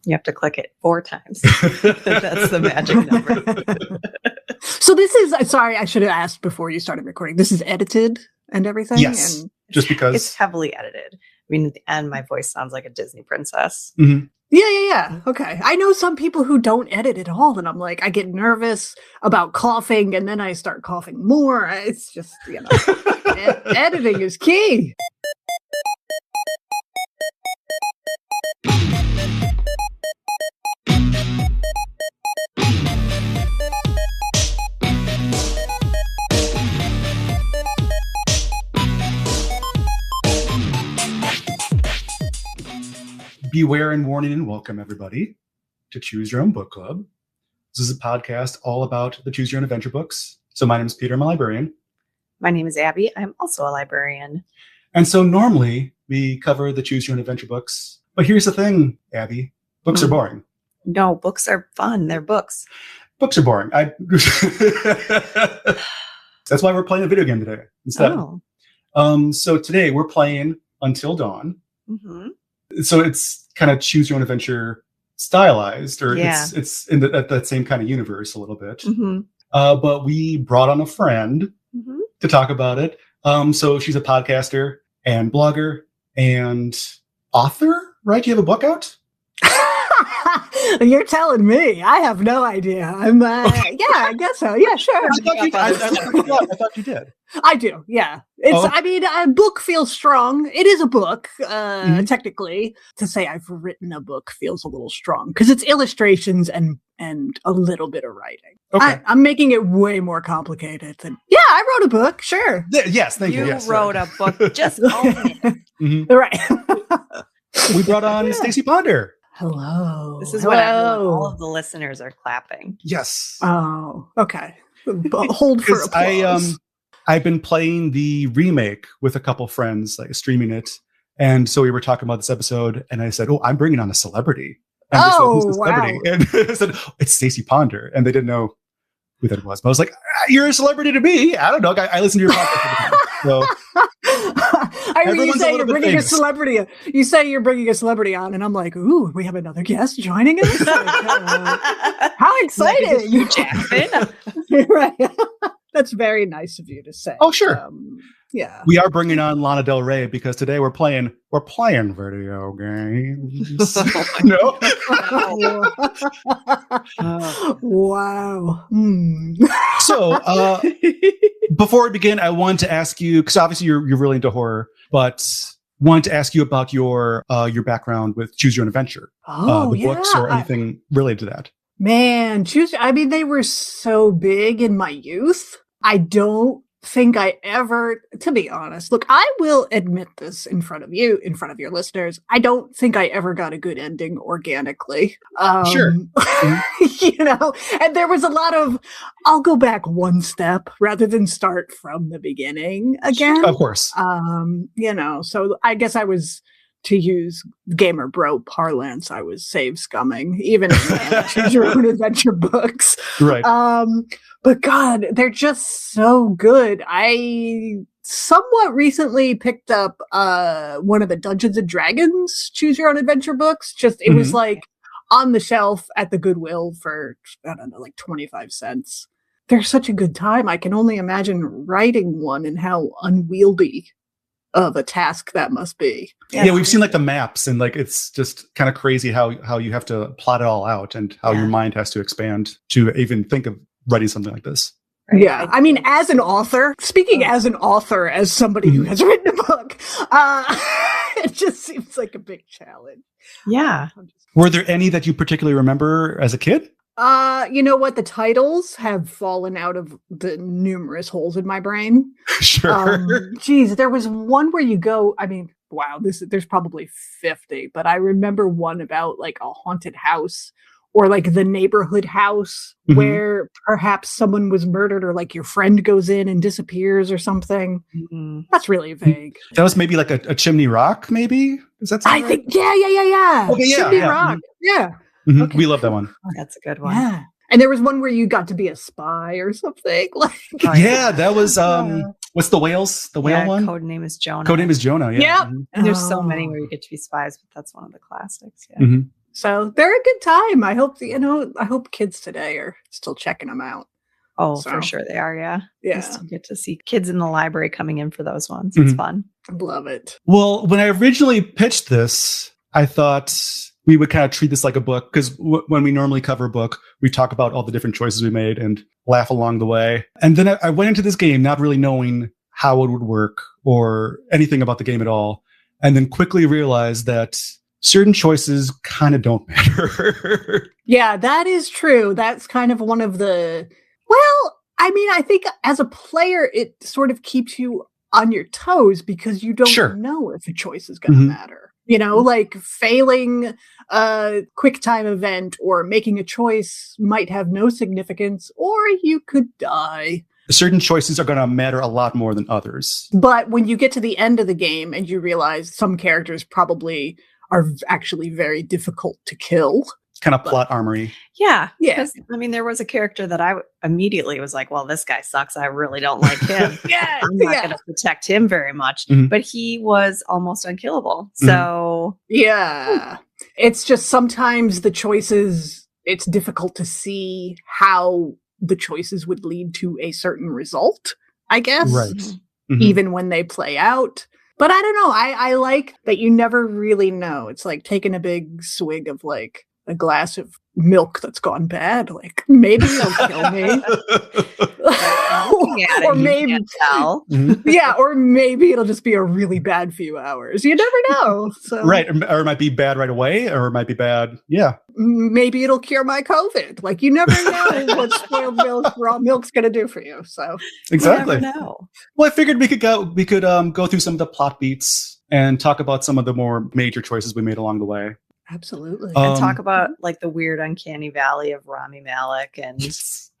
You have to click it 4 times. That's the magic number. So this is, sorry, I should have asked before you started recording. This is edited and everything? Yes. And just because. It's heavily edited. I mean, at the end, my voice sounds like a Disney princess. Mm-hmm. Yeah. Okay. I know some people who don't edit at all, and I'm like, I get nervous about coughing, and then I start coughing more. It's just, editing is key. Beware and warning and welcome, everybody, to Choose Your Own Book Club. This is a podcast all about the Choose Your Own Adventure books. So my name is Peter, I'm a librarian. My name is Abby. I'm also a librarian. And so normally we cover the Choose Your Own Adventure books. But here's the thing, Abby. Books are boring. No, books are fun. They're books. Books are boring. That's why we're playing a video game today instead. Oh. So today we're playing Until Dawn. Mm-hmm. So it's kind of Choose Your Own Adventure stylized, or Yeah. it's in that same kind of universe a little bit. Mm-hmm. But we brought on a friend to talk about it. So she's a podcaster and blogger and author, right? You have a book out? You're telling me. I have no idea. I'm, Okay. yeah, I guess so. Yeah, sure. I thought you did. I do, yeah. I mean, a book feels strong. It is a book, technically. To say I've written a book feels a little strong because it's illustrations and a little bit of writing. Okay. I'm making it way more complicated than, yeah, I wrote a book, sure. Yes, thank you. You Yes, wrote a book. Just own it. Mm-hmm. Right. We brought on Stacie Ponder. Hello. This is what all of the listeners are clapping. Yes. Oh, okay. Hold for applause. I've been playing the remake with a couple friends, like streaming it. And so we were talking about this episode, and I said, "Oh, I'm bringing on a celebrity." And they said, "Who's the celebrity?" Wow. And I said, "It's Stacie Ponder," and they didn't know who that was. But I was like, "You're a celebrity to me." I don't know. I listen to your podcast all the time. So I mean, you say you're bringing a celebrity. You say you're bringing a celebrity on, and I'm like, "Ooh, we have another guest joining us." Like, how exciting! You, Jackson. Right. That's very nice of you to say. Oh, sure. Yeah. We are bringing on Lana Del Rey because today we're playing video games. No. Wow. So, before we begin, I want to ask you, because obviously you're really into horror, but want to ask you about your background with Choose Your Own Adventure, the books or anything related to that. Man, they were so big in my youth. I don't think I ever, to be honest, look, I will admit this in front of you, in front of your listeners. I don't think I ever got a good ending organically. Sure. And there was a lot of, I'll go back one step rather than start from the beginning again. Of course. So I guess I was, to use gamer bro parlance, I was save scumming, even in the Choose Your Own Adventure books. Right. But God, they're just so good. I somewhat recently picked up one of the Dungeons and Dragons Choose Your Own Adventure books. It was like on the shelf at the Goodwill for, I don't know, like 25 cents. They're such a good time. I can only imagine writing one and how unwieldy of a task that must be. Yeah, we've seen like the maps, and like it's just kind of crazy how you have to plot it all out and how your mind has to expand to even think of writing something like this. Right. Yeah, I mean, as an author, as somebody who has written a book, it just seems like a big challenge. Yeah. Were there any that you particularly remember as a kid? You know what? The titles have fallen out of the numerous holes in my brain. Sure. Geez, there was one where you go, I mean, wow, there's probably 50, but I remember one about like a haunted house or like the neighborhood house where perhaps someone was murdered or like your friend goes in and disappears or something. That's really vague. That was maybe like a Chimney Rock, maybe? Is that something? I think, yeah. Okay, Chimney Rock. Yeah. Okay. We love that one. That's a good one. Yeah. And there was one where you got to be a spy or something. Yeah, that was what's the whales? The whale one? Codename is Jonah. Codename is Jonah. Yeah. Yep. And there's so many where you get to be spies, but that's one of the classics. Yeah. So they're a good time. I hope I hope kids today are still checking them out. Oh, So, for sure they are. Yeah. Yeah. I still get to see kids in the library coming in for those ones. It's fun. Love it. Well, when I originally pitched this, I thought we would kind of treat this like a book because when we normally cover a book, we talk about all the different choices we made and laugh along the way. And then I went into this game not really knowing how it would work or anything about the game at all. And then quickly realized that certain choices kind of don't matter. Yeah, that is true. That's kind of one of the, well, I mean, I think as a player, it sort of keeps you on your toes because you don't know if a choice is going to matter. You know, like failing a quick time event or making a choice might have no significance, or you could die. Certain choices are going to matter a lot more than others. But when you get to the end of the game and you realize some characters probably are actually very difficult to kill. Kind of plot armory. Yeah. Because, I mean, there was a character that I immediately was like, well, this guy sucks. I really don't like him. I'm not going to protect him very much. But he was almost unkillable. So. Yeah. It's just sometimes the choices, it's difficult to see how the choices would lead to a certain result, I guess. Right. Even when they play out. But I don't know. I like that you never really know. It's like taking a big swig of like a glass of milk that's gone bad. Like maybe it'll kill me. Or maybe yeah, or maybe it'll just be a really bad few hours. You never know. So right. Or it might be bad right away, or it might be bad. Yeah. Maybe it'll cure my COVID. Like you never know what spoiled milk, raw milk's gonna do for you. So exactly. You never know. Well, I figured we could go through some of the plot beats and talk about some of the more major choices we made along the way. Absolutely. And talk about like the weird uncanny valley of Rami Malek and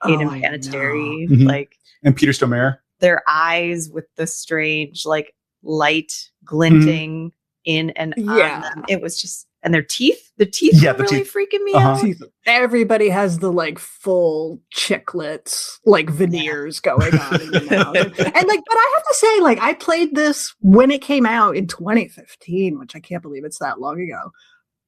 Hayden Panettiere, like and Peter Stormare. Their eyes with the strange like light glinting in and on them. It was just, and their teeth. The teeth were really freaking me out. Everybody has the like full chiclets, like veneers going on in the mouth. And like, but I have to say, like, I played this when it came out in 2015, which I can't believe it's that long ago.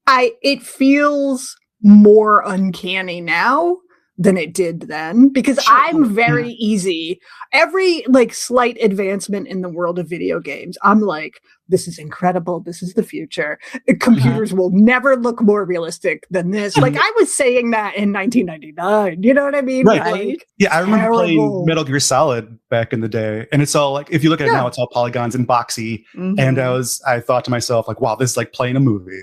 It feels more uncanny now than it did then because I'm very easy. Every like slight advancement in the world of video games, I'm like, this is incredible. This is the future. Computers will never look more realistic than this. Like I was saying that in 1999. You know what I mean? Right. Like, yeah, I remember playing Metal Gear Solid back in the day, and it's all like, if you look at it now, it's all polygons and boxy. And I thought to myself, like, wow, this is like playing a movie.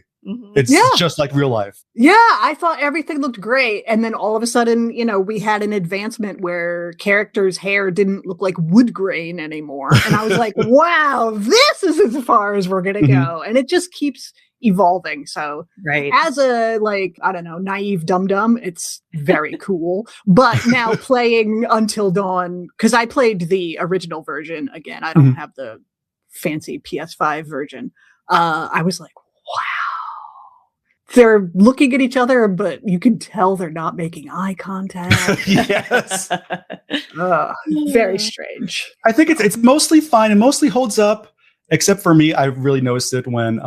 It's just like real life. Yeah, I thought everything looked great. And then all of a sudden, you know, we had an advancement where characters' hair didn't look like wood grain anymore. And I was like, wow, this is as far as we're going to go. And it just keeps evolving. So as a, like, I don't know, naive dum-dum, it's very cool. But now playing Until Dawn, because I played the original version again. I don't have the fancy PS5 version. I was like, wow. They're looking at each other, but you can tell they're not making eye contact. Yes. Very strange. I think it's mostly fine and mostly holds up, except for me. I really noticed it when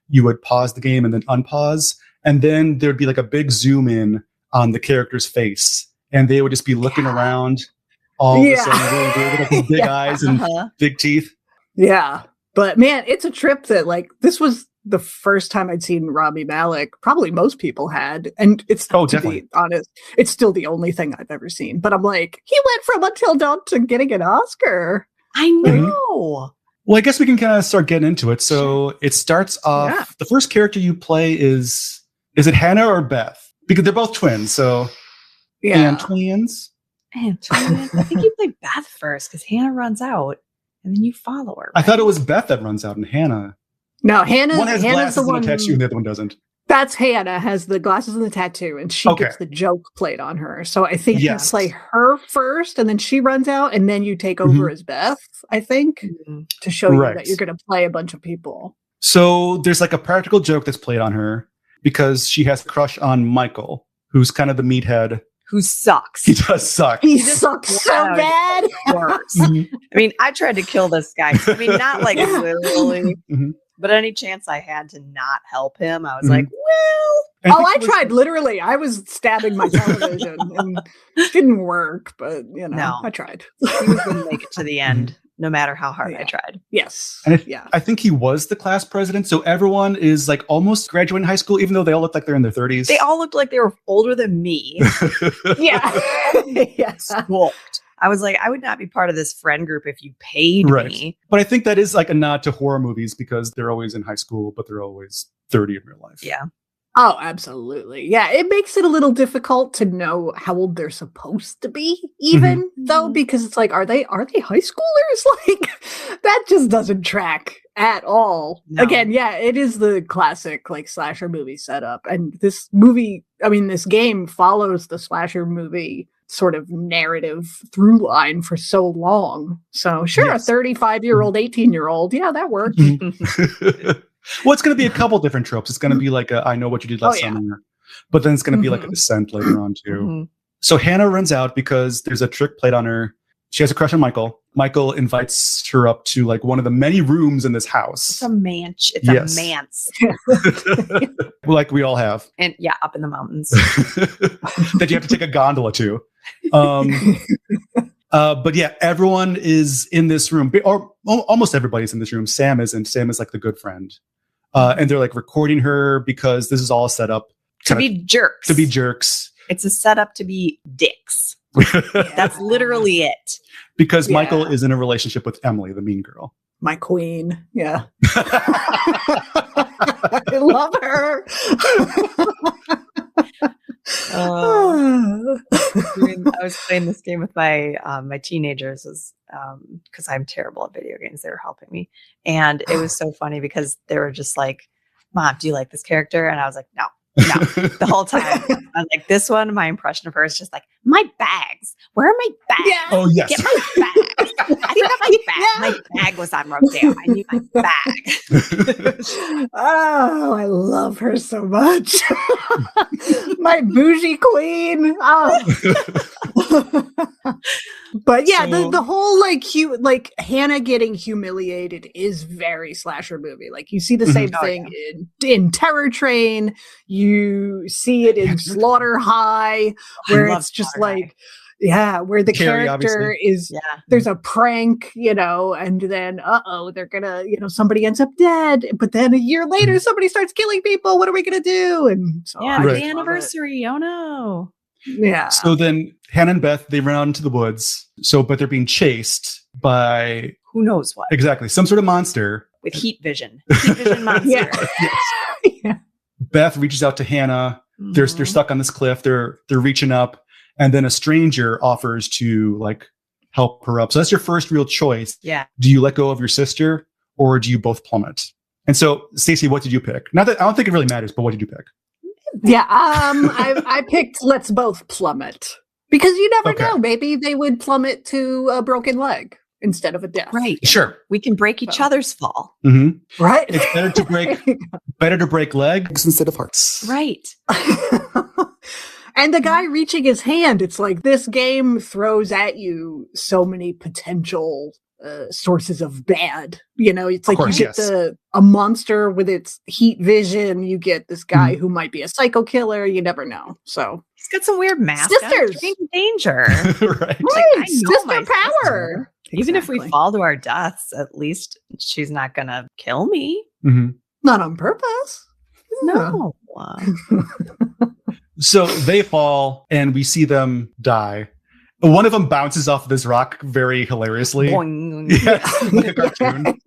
you would pause the game and then unpause, and then there'd be like a big zoom in on the character's face, and they would just be looking around all of a sudden with big eyes and big teeth. Yeah. But man, it's a trip that like this was the first time I'd seen Rami Malek. Probably most people had. And it's, to be honest, it's still the only thing I've ever seen. But I'm like, he went from Until Dawn to getting an Oscar. I know. Well, I guess we can kind of start getting into it. So it starts off, the first character you play is it Hannah or Beth? Because they're both twins. So, and twins. I think you play Beth first because Hannah runs out and then you follow her. Right? I thought it was Beth that runs out and Hannah. No, Hannah. One has Hannah's glasses and a tattoo, and the other one doesn't. That's Hannah, has the glasses and the tattoo, and she gets the joke played on her. So I think you play her first, and then she runs out, and then you take over as Beth, I think, to show you that you're going to play a bunch of people. So there's like a practical joke that's played on her because she has a crush on Michael, who's kind of the meathead. Who sucks. He does suck. He sucks so bad. Worse. I mean, I tried to kill this guy. I mean, not like literally, But any chance I had to not help him, I was like, well. I tried. Literally, I was stabbing my television and it didn't work, but I tried. He was going to make it to the end, no matter how hard I tried. Yes. And I think he was the class president. So everyone is like almost graduating high school, even though they all look like they're in their 30s. They all looked like they were older than me. Yeah. Yes. I was like, I would not be part of this friend group if you paid me. But I think that is like a nod to horror movies because they're always in high school, but they're always 30 in real life. Yeah. Oh, absolutely. Yeah, it makes it a little difficult to know how old they're supposed to be, even though, because it's like, are they high schoolers? Like, that just doesn't track at all. No. Again, it is the classic like slasher movie setup. And this game follows the slasher movie sort of narrative through line for so long. So sure, a 35-year-old, 18-year-old, that works. Well, it's going to be a couple different tropes. It's going to be like I know what you did last summer, but then it's going to be like a descent later on too. So Hannah runs out because there's a trick played on her. She has a crush on Michael. Michael invites her up to like one of the many rooms in this house. It's a mansion. It's a manse. Like we all have. And up in the mountains. That you have to take a gondola to. But everyone is in this room, or almost everybody's in this room. Sam isn't. Sam is like the good friend. And they're like recording her because this is all set up to be jerks. It's a setup to be dicks. That's literally it. Because Michael is in a relationship with Emily, the mean girl. My queen. Yeah. I love her. I was playing this game with my my teenagers because I'm terrible at video games. They were helping me, and it was so funny because they were just like, "Mom, do you like this character?" And I was like, "No." The whole time I was like, this one, my impression of her is just like, my bags. Where are my bags? Yeah. Oh yes. Get my bags. I didn't have my bag. My bag was on Rodeo. I need my bag. Oh, I love her so much. My bougie queen. Oh. But the whole like Hannah getting humiliated is very slasher movie. Like you see the same thing in Terror Train. You see it in Slaughter High, where it's just like, where the Carrie, character is, there's a prank, and then, they're gonna, somebody ends up dead, but then a year later, somebody starts killing people. What are we gonna do? And so, the anniversary. Oh no. Yeah. So then Hannah and Beth, they run out into the woods. But they're being chased by who knows what? Exactly. Some sort of monster. With heat vision. Heat vision monster. Yeah. Beth reaches out to Hannah. They're stuck on this cliff. They're reaching up, and then a stranger offers to like help her up. So that's your first real choice. Yeah. Do you let go of your sister, or do you both plummet? And so, Stacie, what did you pick? Not that I don't think it really matters, but what did you pick? Yeah, I picked let's both plummet. Because you never know. Maybe they would plummet to a broken leg instead of a death. Right. Sure. We can break each other's fall. Mm-hmm. Right. It's better to break legs instead of hearts. Right. And the guy reaching his hand, it's like this game throws at you so many potential sources of bad. It's like you get a monster with its heat vision. You get this guy who might be a psycho killer. You never know. So he's got some weird mask. Sisters. Danger. Right. Like, Sister power. Even if we fall to our deaths, at least she's not going to kill me. Mm-hmm. Not on purpose. No. So they fall and we see them die. One of them bounces off this rock very hilariously. Yes, like a cartoon.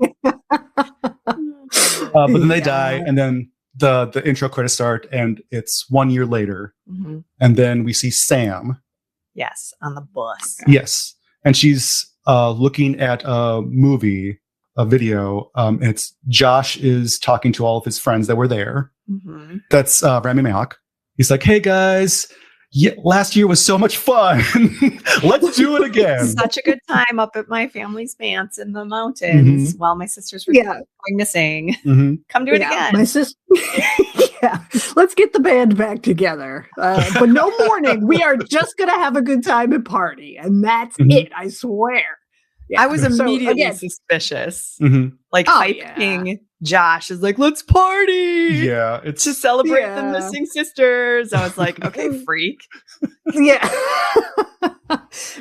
But then they die, and then the intro credits start, and it's 1 year later. Mm-hmm. And then we see Sam. Yes, on the bus. Yes. And she's looking at a video. It's Josh is talking to all of his friends that were there. Mm-hmm. That's Rami Malek. He's like, hey, guys. Yeah, last year was so much fun. Let's do it again. Such a good time up at my family's manse in the mountains while my sisters were going missing. Mm-hmm. Come do it again. My sister. Let's get the band back together. But no mourning. We are just going to have a good time and party. And that's it, I swear. Yeah. I was immediately again, suspicious. Mhm. Like hyping Josh is like, let's party. Yeah, it's to celebrate the missing sisters. I was like, okay, freak. Yeah.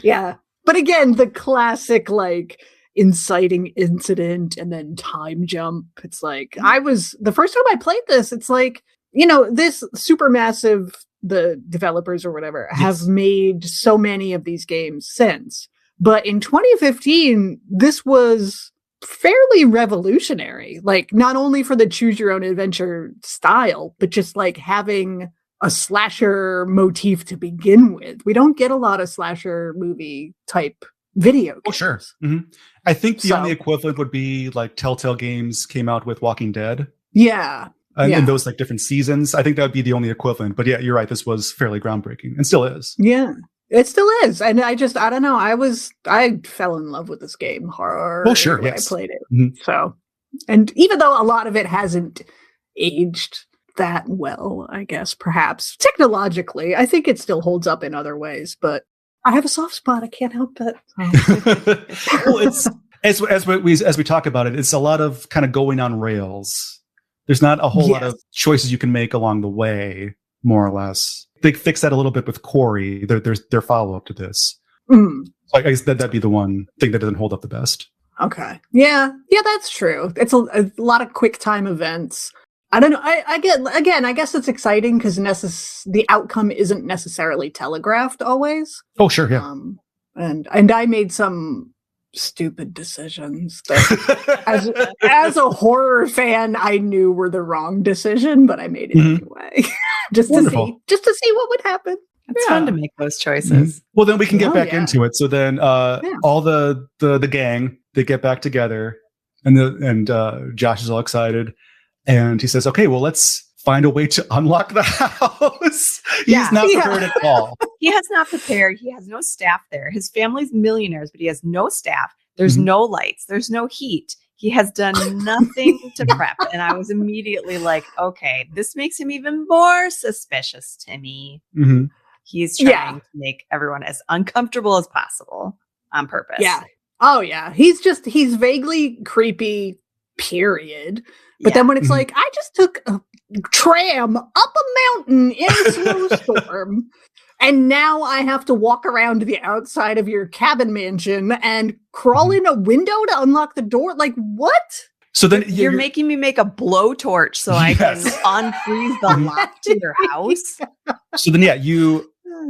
Yeah. But again, the classic like inciting incident and then time jump. It's like the first time I played this, it's like, this Supermassive, the developers or whatever, have made so many of these games since. But in 2015, this was fairly revolutionary. Like, not only for the choose your own adventure style, but just like having a slasher motif to begin with. We don't get a lot of slasher movie type video games. Oh, sure. Mm-hmm. I think the only equivalent would be like Telltale Games came out with Walking Dead. Yeah. And those like different seasons. I think that would be the only equivalent. But yeah, you're right. This was fairly groundbreaking and still is. Yeah. It still is. And I don't know. I fell in love with this game hard. Oh, sure. When Yes. I played it. Mm-hmm. So, and even though a lot of it hasn't aged that well, I guess, perhaps technologically, I think it still holds up in other ways, but I have a soft spot. I can't help it. Well, it's as we talk about it, it's a lot of kind of going on rails. There's not a whole lot of choices you can make along the way, more or less. They fix that a little bit with Quarry, their follow-up to this. Mm. So I guess that'd be the one thing that doesn't hold up the best. Okay. Yeah, that's true. It's a lot of quick time events. I don't know. I guess it's exciting because the outcome isn't necessarily telegraphed always. Oh, sure, yeah. And I made some stupid decisions that as a horror fan I knew were the wrong decision, but I made it anyway. just to see what would happen. It's fun to make those choices. Well, then we can get back into it. So then all the gang, they get back together and Josh is all excited and he says, okay, well, let's find a way to unlock the house. He's not prepared at all. He has not prepared. He has no staff there. His family's millionaires, but he has no staff. There's no lights. There's no heat. He has done nothing to prep. And I was immediately like, okay, this makes him even more suspicious to me. Mm-hmm. He's trying to make everyone as uncomfortable as possible on purpose. Yeah. Oh, yeah. He's vaguely creepy, period. But then when it's like, I just took a tram up a mountain in a snowstorm, and now I have to walk around the outside of your cabin mansion and crawl in a window to unlock the door. Like, what? So then you're making me make a blowtorch so I can unfreeze the lock to your house. So then,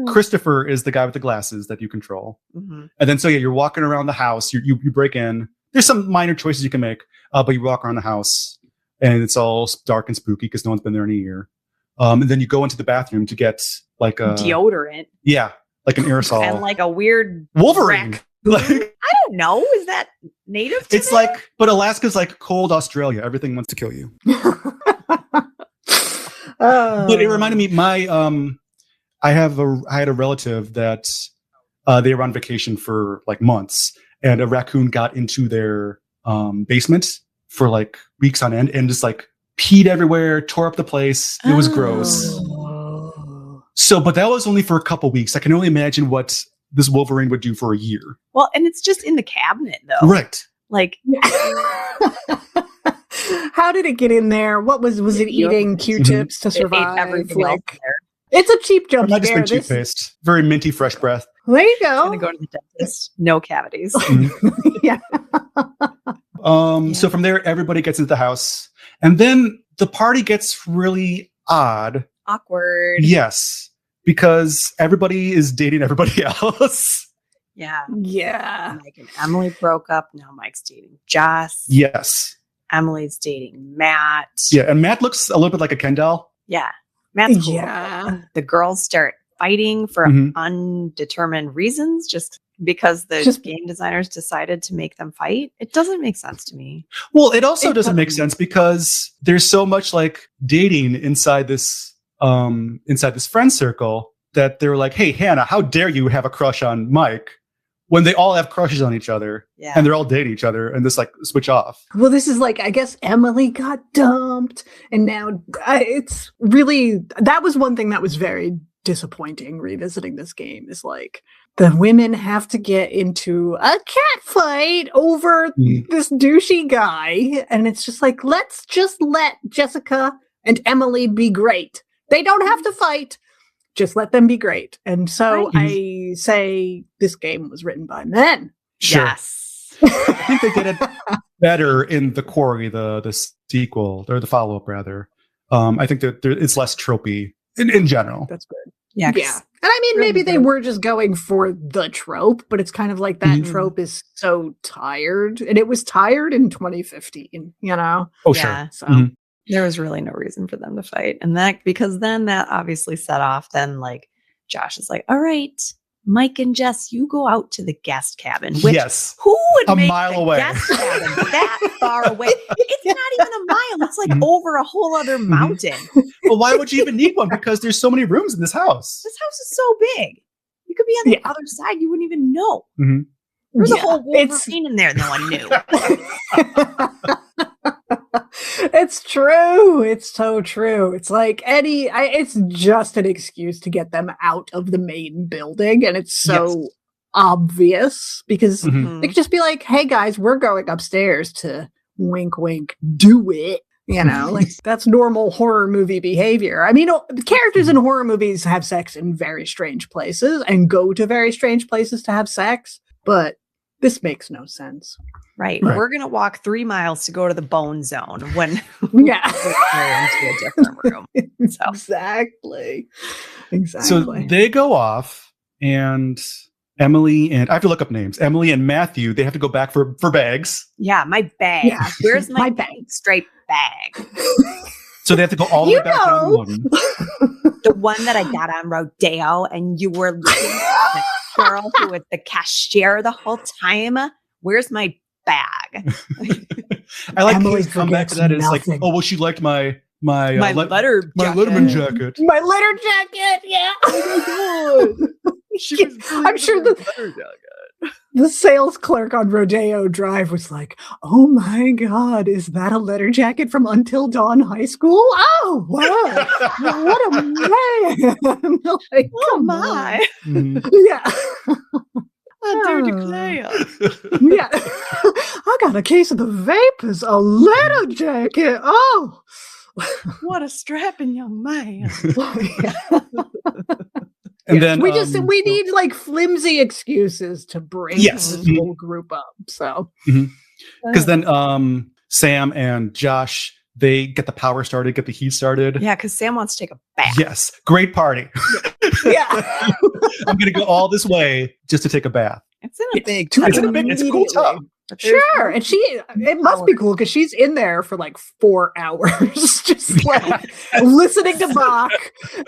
Christopher is the guy with the glasses that you control. Mm-hmm. And then, you're walking around the house, you break in. There's some minor choices you can make, but you walk around the house. And it's all dark and spooky because no one's been there in a year. And then you go into the bathroom to get like a deodorant. Yeah, like an aerosol. And like a weird Wolverine. Like, I don't know. Is that native to It's like, but Alaska's like cold Australia. Everything wants to kill you. But it reminded me, I had a relative that they were on vacation for like months, and a raccoon got into their basement for like weeks on end and just like peed everywhere, tore up the place. It was gross. So, but that was only for a couple weeks. I can only imagine what this Wolverine would do for a year. Well, and it's just in the cabinet though. Right. Like, how did it get in there? What was it eating Q-tips to survive? Everything else there. It's a cheap jump scare. Might have been toothpaste. Very minty, fresh breath. There you go. Gonna go to the dentist. No cavities. Yeah. So from there, everybody gets into the house, and then the party gets really awkward. Yes, because everybody is dating everybody else. Yeah. Mike and Emily broke up. Now Mike's dating Joss. Yes. Emily dating Matt. Yeah, and Matt looks a little bit like a Ken doll. Yeah. Matt's cool. Yeah. The girls start fighting for undetermined reasons just because the game designers decided to make them fight. It doesn't make sense to me. Well, it also doesn't make sense because there's so much like dating inside this friend circle that they're like, hey, Hannah, how dare you have a crush on Mike when they all have crushes on each other and they're all dating each other and this like switch off. Well, this is like, I guess Emily got dumped and now it's really, that was one thing that was very disappointing revisiting this game is like, the women have to get into a cat fight over this douchey guy. And it's just like, let's just let Jessica and Emily be great. They don't have to fight. Just let them be great. And so I say this game was written by men. Sure. Yes. I think they did it better in the Quarry, the sequel, or the follow-up, rather. I think that it's less tropey in general. That's good. Yeah. Yeah. And I mean, maybe they were just going for the trope, but it's kind of like that trope is so tired. And it was tired in 2015, you know? Oh, sure. So there was really no reason for them to fight. And because then that obviously set off, then like Josh is like, all right, Mike and Jess, you go out to the guest cabin. Which, who would make mile away. Guest cabin that far away? It's not even a mile. It's like over a whole other mountain. Well, why would you even need one? Because there's so many rooms in this house. This house is so big. You could be on the other side. You wouldn't even know. Mm-hmm. There's a whole Wolverine in there. No one knew. It's true. It's so true. It's like it's just an excuse to get them out of the main building. And it's so obvious because they could just be like, hey guys, we're going upstairs to wink, wink, do it. You know, like that's normal horror movie behavior. I mean, the characters in horror movies have sex in very strange places and go to very strange places to have sex. But this makes no sense. Right. We're going to walk 3 miles to go to the bone zone when we're into a different room. So. Exactly. So they go off and Emily and I have to look up names. Emily and Matthew, they have to go back for bags. Yeah, my bag. Yeah. Where's my bag? Straight bag. So they have to go all the way back down the mountain. The one that I got on Rodeo, and you were looking at the girl who was the cashier the whole time. Where's my bag? I like his comeback to that is like, oh, well, she liked my Letterman jacket. My letter jacket, yeah. Oh my god. I'm sure the sales clerk on Rodeo Drive was like, oh my god, is that a letter jacket from Until Dawn High School? Oh, wow. What a man. Like, oh my. Yeah. I do declare. Yeah. I got a case of the vapors, a letter jacket. Oh. What a strapping young man. And then we need like flimsy excuses to bring this whole group up. So because then Sam and Josh, they get the power started, get the heat started. Yeah, because Sam wants to take a bath. Yes, great party. Yeah. I'm gonna go all this way just to take a bath. It's in a big it's a cool tub. Sure, and it must be cool because she's in there for like 4 hours, just like listening to Bach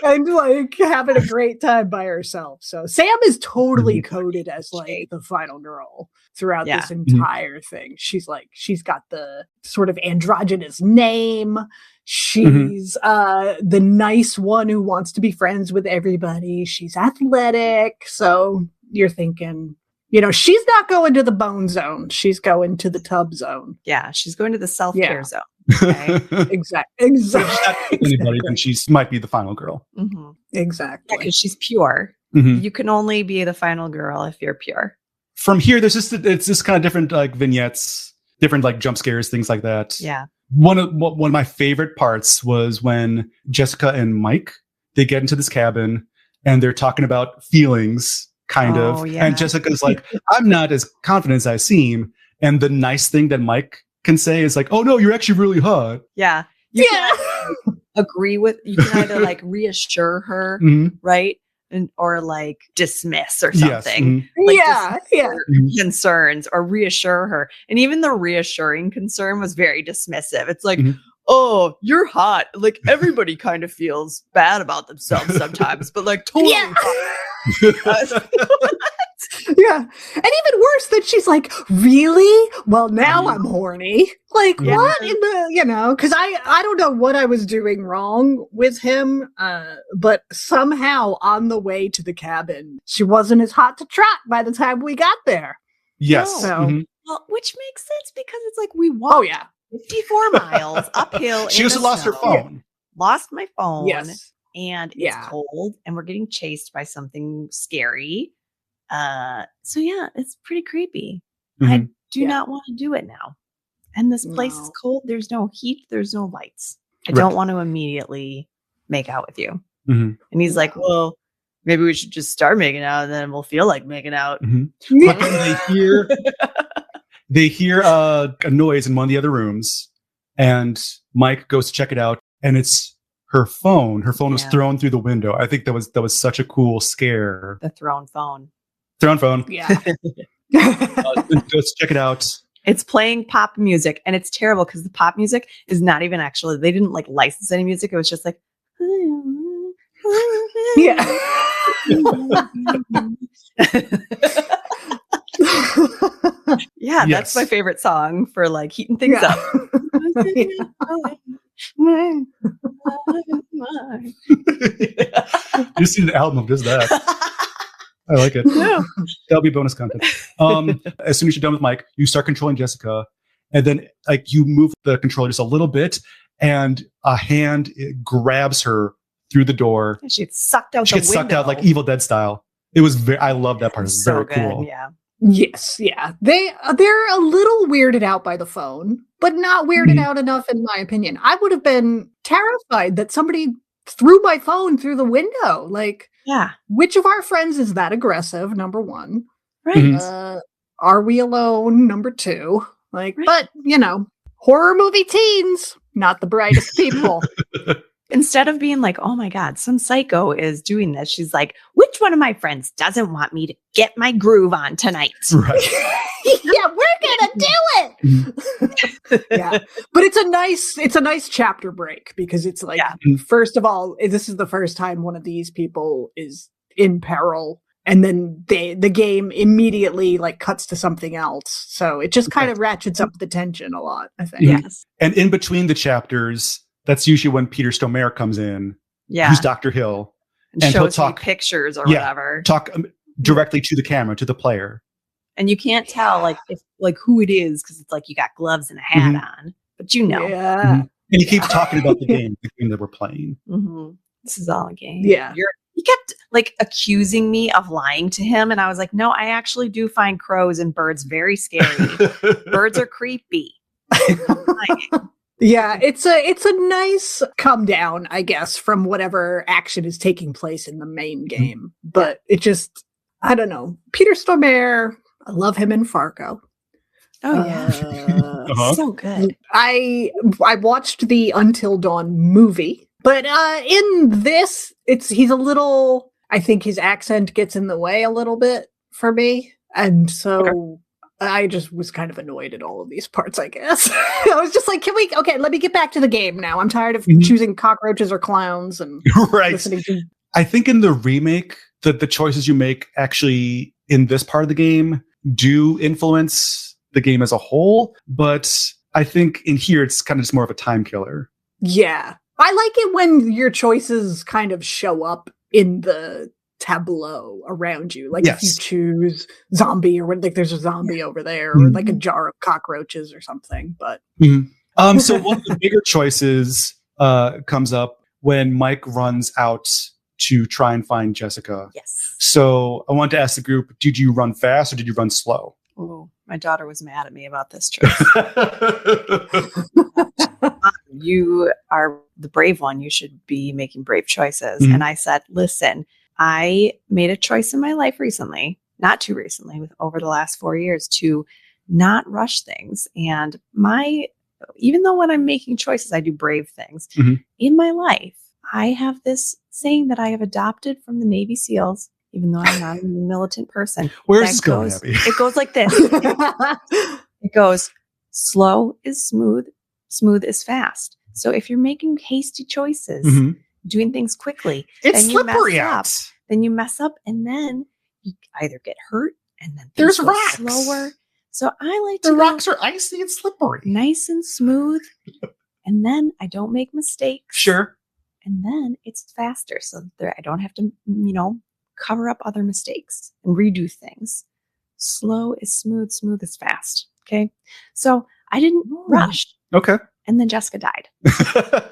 and like having a great time by herself. So Sam is totally coded as like the final girl throughout this entire thing. She's got the sort of androgynous name. She's the nice one who wants to be friends with everybody. She's athletic, so you're thinking, you know, she's not going to the bone zone. She's going to the tub zone. Yeah, she's going to the self-care zone. Okay? Exactly. Anybody, then she might be the final girl. Mm-hmm. Exactly. Yeah, because she's pure. You can only be the final girl if you're pure. From here, it's just kind of different like vignettes, different like jump scares, things like that. Yeah. One of my favorite parts was when Jessica and Mike, they get into this cabin and they're talking about feelings. Kind of. Yeah. And Jessica's like, I'm not as confident as I seem. And the nice thing that Mike can say is like, oh no, you're actually really hot. Yeah. You can agree with, you can either like reassure her, right? Or like dismiss or something. Yes. Like concerns or reassure her. And even the reassuring concern was very dismissive. It's like, oh, you're hot. Like everybody kind of feels bad about themselves sometimes, but like totally hot. Yeah. And even worse that she's like, really? Well, now I'm horny. Like what in the, you know, because I don't know what I was doing wrong with him, but somehow on the way to the cabin, she wasn't as hot to trot by the time we got there. Yes. So, well, which makes sense because it's like we walked 54 miles uphill. She also lost her phone. Lost my phone. Yes. And it's cold and we're getting chased by something scary. So yeah, it's pretty creepy. Mhm. I do not want to do it now. And this place is No. cold. There's no heat. There's no lights. I Right. don't want to immediately make out with you. Mhm. And he's like, well, maybe we should just start making out and then we'll feel like making out. Mhm. But then they hear a noise in one of the other rooms, and Mike goes to check it out, and it's her phone. Her phone was thrown through the window. I think that was such a cool scare. The thrown phone. Thrown phone. Yeah. Goes to check it out. It's playing pop music, and it's terrible because the pop music is not even actually, they didn't like license any music. It was just like, Yeah. yeah, that's my favorite song for like heating things up. You just need an album of just that. I like it. Yeah. That'll be bonus content. As soon as you're done with Mike, you start controlling Jessica, and then like you move the controller just a little bit, and a hand grabs her through the door. She gets sucked out. She gets sucked out like Evil Dead style. It was I love that part. It's so very good, cool. Yeah. Yes, yeah. They're a little weirded out by the phone, but not weirded out enough, in my opinion. I would have been terrified that somebody threw my phone through the window. Like, yeah, which of our friends is that aggressive? Number one, right? Are we alone? Number two, like, but you know, horror movie teens, not the brightest people. Instead of being like, oh my God, some psycho is doing this, she's like, which one of my friends doesn't want me to get my groove on tonight? Right. Yeah, we're gonna do it. Yeah. But it's a nice chapter break because it's like, first of all, this is the first time one of these people is in peril. And then the game immediately like cuts to something else. So it just kind of ratchets up the tension a lot, I think. Yes. And in between the chapters, that's usually when Peter Stormare comes in. Yeah. Who's Dr. Hill. And shows he'll talk pictures or whatever. Talk directly to the camera, to the player. And you can't tell like who it is because it's like you got gloves and a hat on, but you know. Yeah. And he keeps talking about the game that we're playing. This is all a game. Yeah. He kept like accusing me of lying to him, and I was like, no, I actually do find crows and birds very scary. Birds are creepy. Yeah, it's a nice come down, I guess, from whatever action is taking place in the main game. But it just, I don't know. Peter Stormare, I love him in Fargo. Oh yeah, so good. I watched the Until Dawn movie, but in this, he's a little. I think his accent gets in the way a little bit for me, and so. I just was kind of annoyed at all of these parts, I guess. I was just like, let me get back to the game now. I'm tired of choosing cockroaches or clowns and listening to. I think in the remake, the choices you make actually in this part of the game do influence the game as a whole. But I think in here, it's kind of just more of a time killer. Yeah. I like it when your choices kind of show up in the tableau around you, like if you choose zombie or like there's a zombie over there or like a jar of cockroaches or something. But so one of the bigger choices comes up when Mike runs out to try and find Jessica. Yes. So I wanted to ask the group, did you run fast or did you run slow? Oh, my daughter was mad at me about this choice. You are the brave one. You should be making brave choices. And I said, listen, I made a choice in my life recently, not too recently, over the last 4 years, to not rush things. And even though when I'm making choices, I do brave things in my life, I have this saying that I have adopted from the Navy SEALs, even though I'm not a militant person. Where's this going, Abby? It goes like this. It goes, slow is smooth, smooth is fast. So if you're making hasty choices, doing things quickly, it's slippery out. Then you mess up, and then you either get hurt, and then there's rocks slower. So I like the rocks are icy and slippery, nice and smooth, and then I don't make mistakes. Sure, and then it's faster, so that I don't have to, cover up other mistakes and redo things. Slow is smooth, smooth is fast. Okay, so I didn't rush. Okay. And then Jessica died.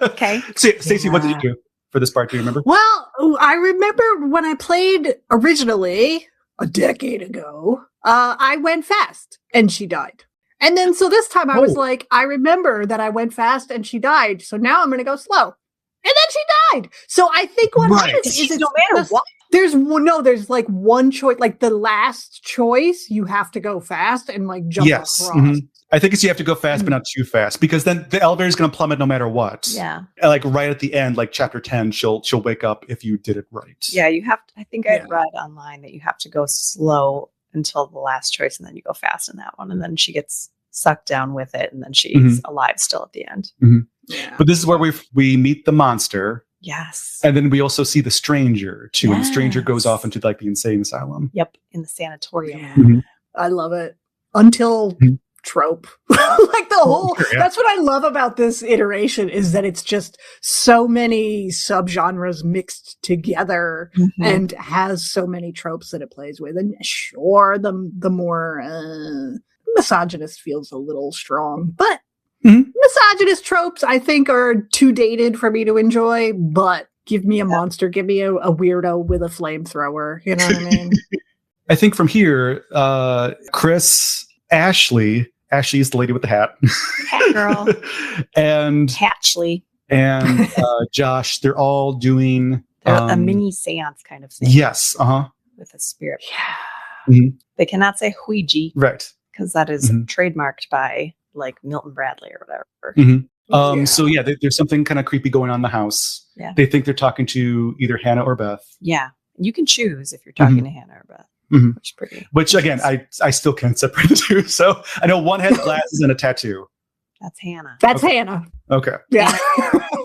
Okay. Stacie, what did you do for this part? Do you remember? Well, I remember when I played originally, a decade ago, I went fast and she died. And then so this time I was like, I remember that I went fast and she died. So now I'm going to go slow. And then she died. So I think what happens is it's no matter what. There's like one choice, like the last choice, you have to go fast and like jump across. I think it's you have to go fast, but not too fast, because then the elevator is going to plummet no matter what. Yeah. And like right at the end, like chapter 10, she'll wake up if you did it right. Yeah, you have to, I think I read online that you have to go slow until the last choice, and then you go fast in that one, and then she gets sucked down with it, and then she's alive still at the end. Yeah. But this is where we meet the monster. Yes. And then we also see the stranger too. And the stranger goes off into like the insane asylum. Yep. In the sanatorium. Yeah. I love it. Until trope. Like the whole, that's what I love about this iteration, is that it's just so many subgenres mixed together and has so many tropes that it plays with. And sure, the more misogynist feels a little strong, but misogynist tropes, I think, are too dated for me to enjoy, but give me a monster, give me a weirdo with a flamethrower. You know what I mean? I think from here, Chris, Ashley is the lady with the hat. Hat girl. And Hatchley. And Josh, they're all doing a mini seance kind of thing. Yes. With a spirit. Yeah. They cannot say Ouija. Right. Because that is trademarked by like Milton Bradley or whatever. So there's something kind of creepy going on in the house. Yeah. They think they're talking to either Hannah or Beth. Yeah. You can choose if you're talking to Hannah or Beth. Which is pretty. Which again, I still can't separate the two. So I know one has glasses and a tattoo. That's Hannah. That's Hannah. Okay. Yeah.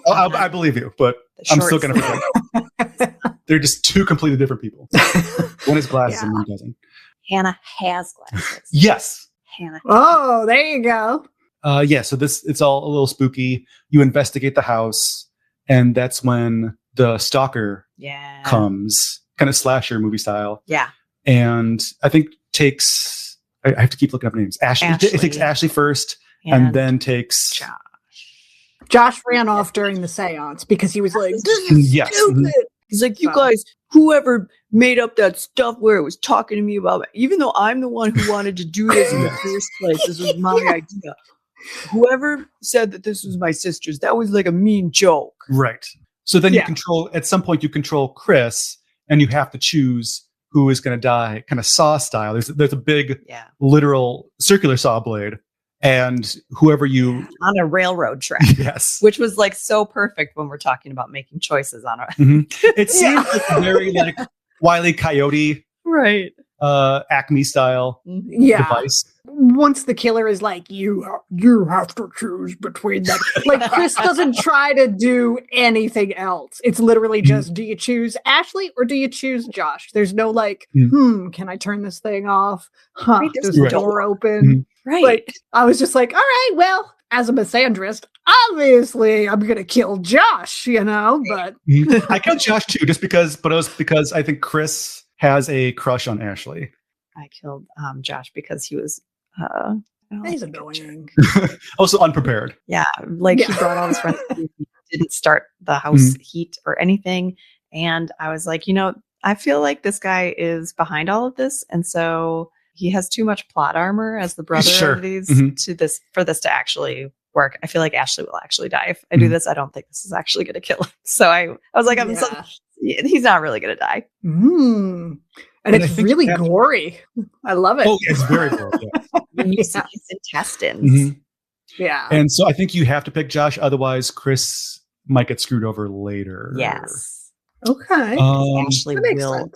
I believe you, but I'm still going to forget. They're just two completely different people. One has glasses and one doesn't. Hannah has glasses. Yes. Hannah. Oh, there you go. So it's all a little spooky. You investigate the house, and that's when the stalker comes, kind of slasher movie style. Yeah. And I think I have to keep looking up names. Ashley. It takes Ashley first, and then takes Josh ran off during the seance because he was like, "This is stupid." He's like, "You guys, whoever made up that stuff where it was talking to me about it, even though I'm the one who wanted to do this in the first place, this was my idea. Whoever said that this was my sister's, that was like a mean joke." Right. So then at some point you control Chris, and you have to choose who is going to die, kind of Saw style. There's a big literal circular saw blade, and whoever you on a railroad track. Yes. Which was like so perfect when we're talking about making choices on a It seems like a very like Wile E. Coyote, right? Acme style device. Once the killer is like, you have to choose between them. Like Chris doesn't try to do anything else. It's literally just, do you choose Ashley or do you choose Josh? There's no like, can I turn this thing off? Does the door open? Right. Like, I was just like, all right, well, as a misandrist, obviously I'm gonna kill Josh, but I killed Josh too, just because, but it was because I think Chris has a crush on Ashley. I killed Josh because he was he's annoying. Also unprepared. Yeah, like he brought all his friends. He didn't start the house heat or anything, and I was like, I feel like this guy is behind all of this, and so he has too much plot armor as the brother of these for this to actually work. I feel like Ashley will actually die if I do this. I don't think this is actually going to kill him. So I was like, he's not really going to die. And it's really gory. I love it. Oh, it's very gory. You see his intestines. Yeah. And so I think you have to pick Josh. Otherwise, Chris might get screwed over later. Yes. Okay. Ashley will like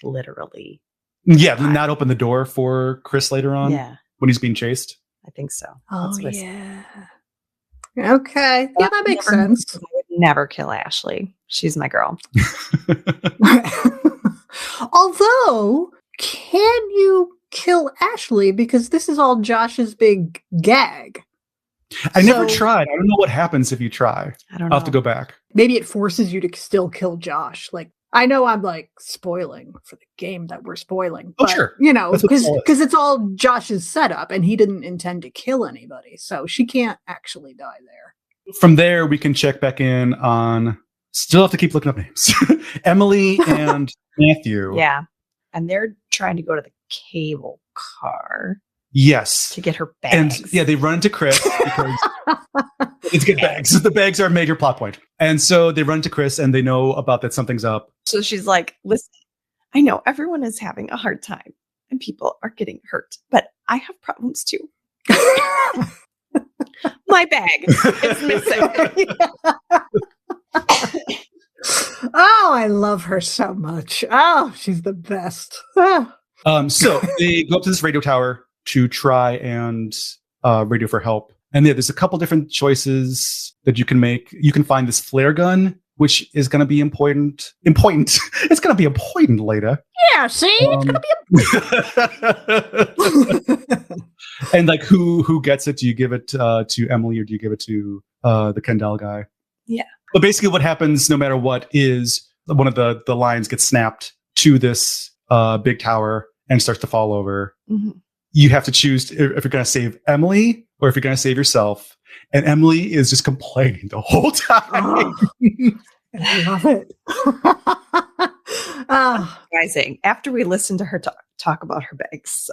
literally. Yeah. Not open the door for Chris later on. Yeah. When he's being chased. I think so. Oh, yeah. Okay. Yeah, that makes sense. I would never kill Ashley. She's my girl. Although, can you kill Ashley? Because this is all Josh's big gag. I never tried. I don't know what happens if you try. I don't know. I'll have to go back. Maybe it forces you to still kill Josh. Like, I know I'm like spoiling for the game that we're spoiling. But, sure. Because it's all Josh's setup and he didn't intend to kill anybody. So she can't actually die there. From there, we can check back in on, still have to keep looking up names, Emily and Matthew. Yeah. and they're trying to go to the cable car. Yes. To get her bags. And they run into Chris because it's get bags. The bags are a major plot point. And so they run to Chris and they know about that something's up. So she's like, listen, I know everyone is having a hard time and people are getting hurt, but I have problems too. My bag is missing. Oh, I love her so much. Oh, she's the best. So they go up to this radio tower to try and radio for help. And there's a couple different choices that you can make. You can find this flare gun, which is going to be important. It's going to be important later. Yeah, see? It's going to be And like who gets it? Do you give it to Emily or do you give it to the Kendall guy? Yeah. But basically what happens no matter what is one of the lines gets snapped to this big tower and starts to fall over. Mm-hmm. You have to choose if you're going to save Emily or if you're going to save yourself. And Emily is just complaining the whole time. I love it. Surprising. After we listened to her talk about her bags.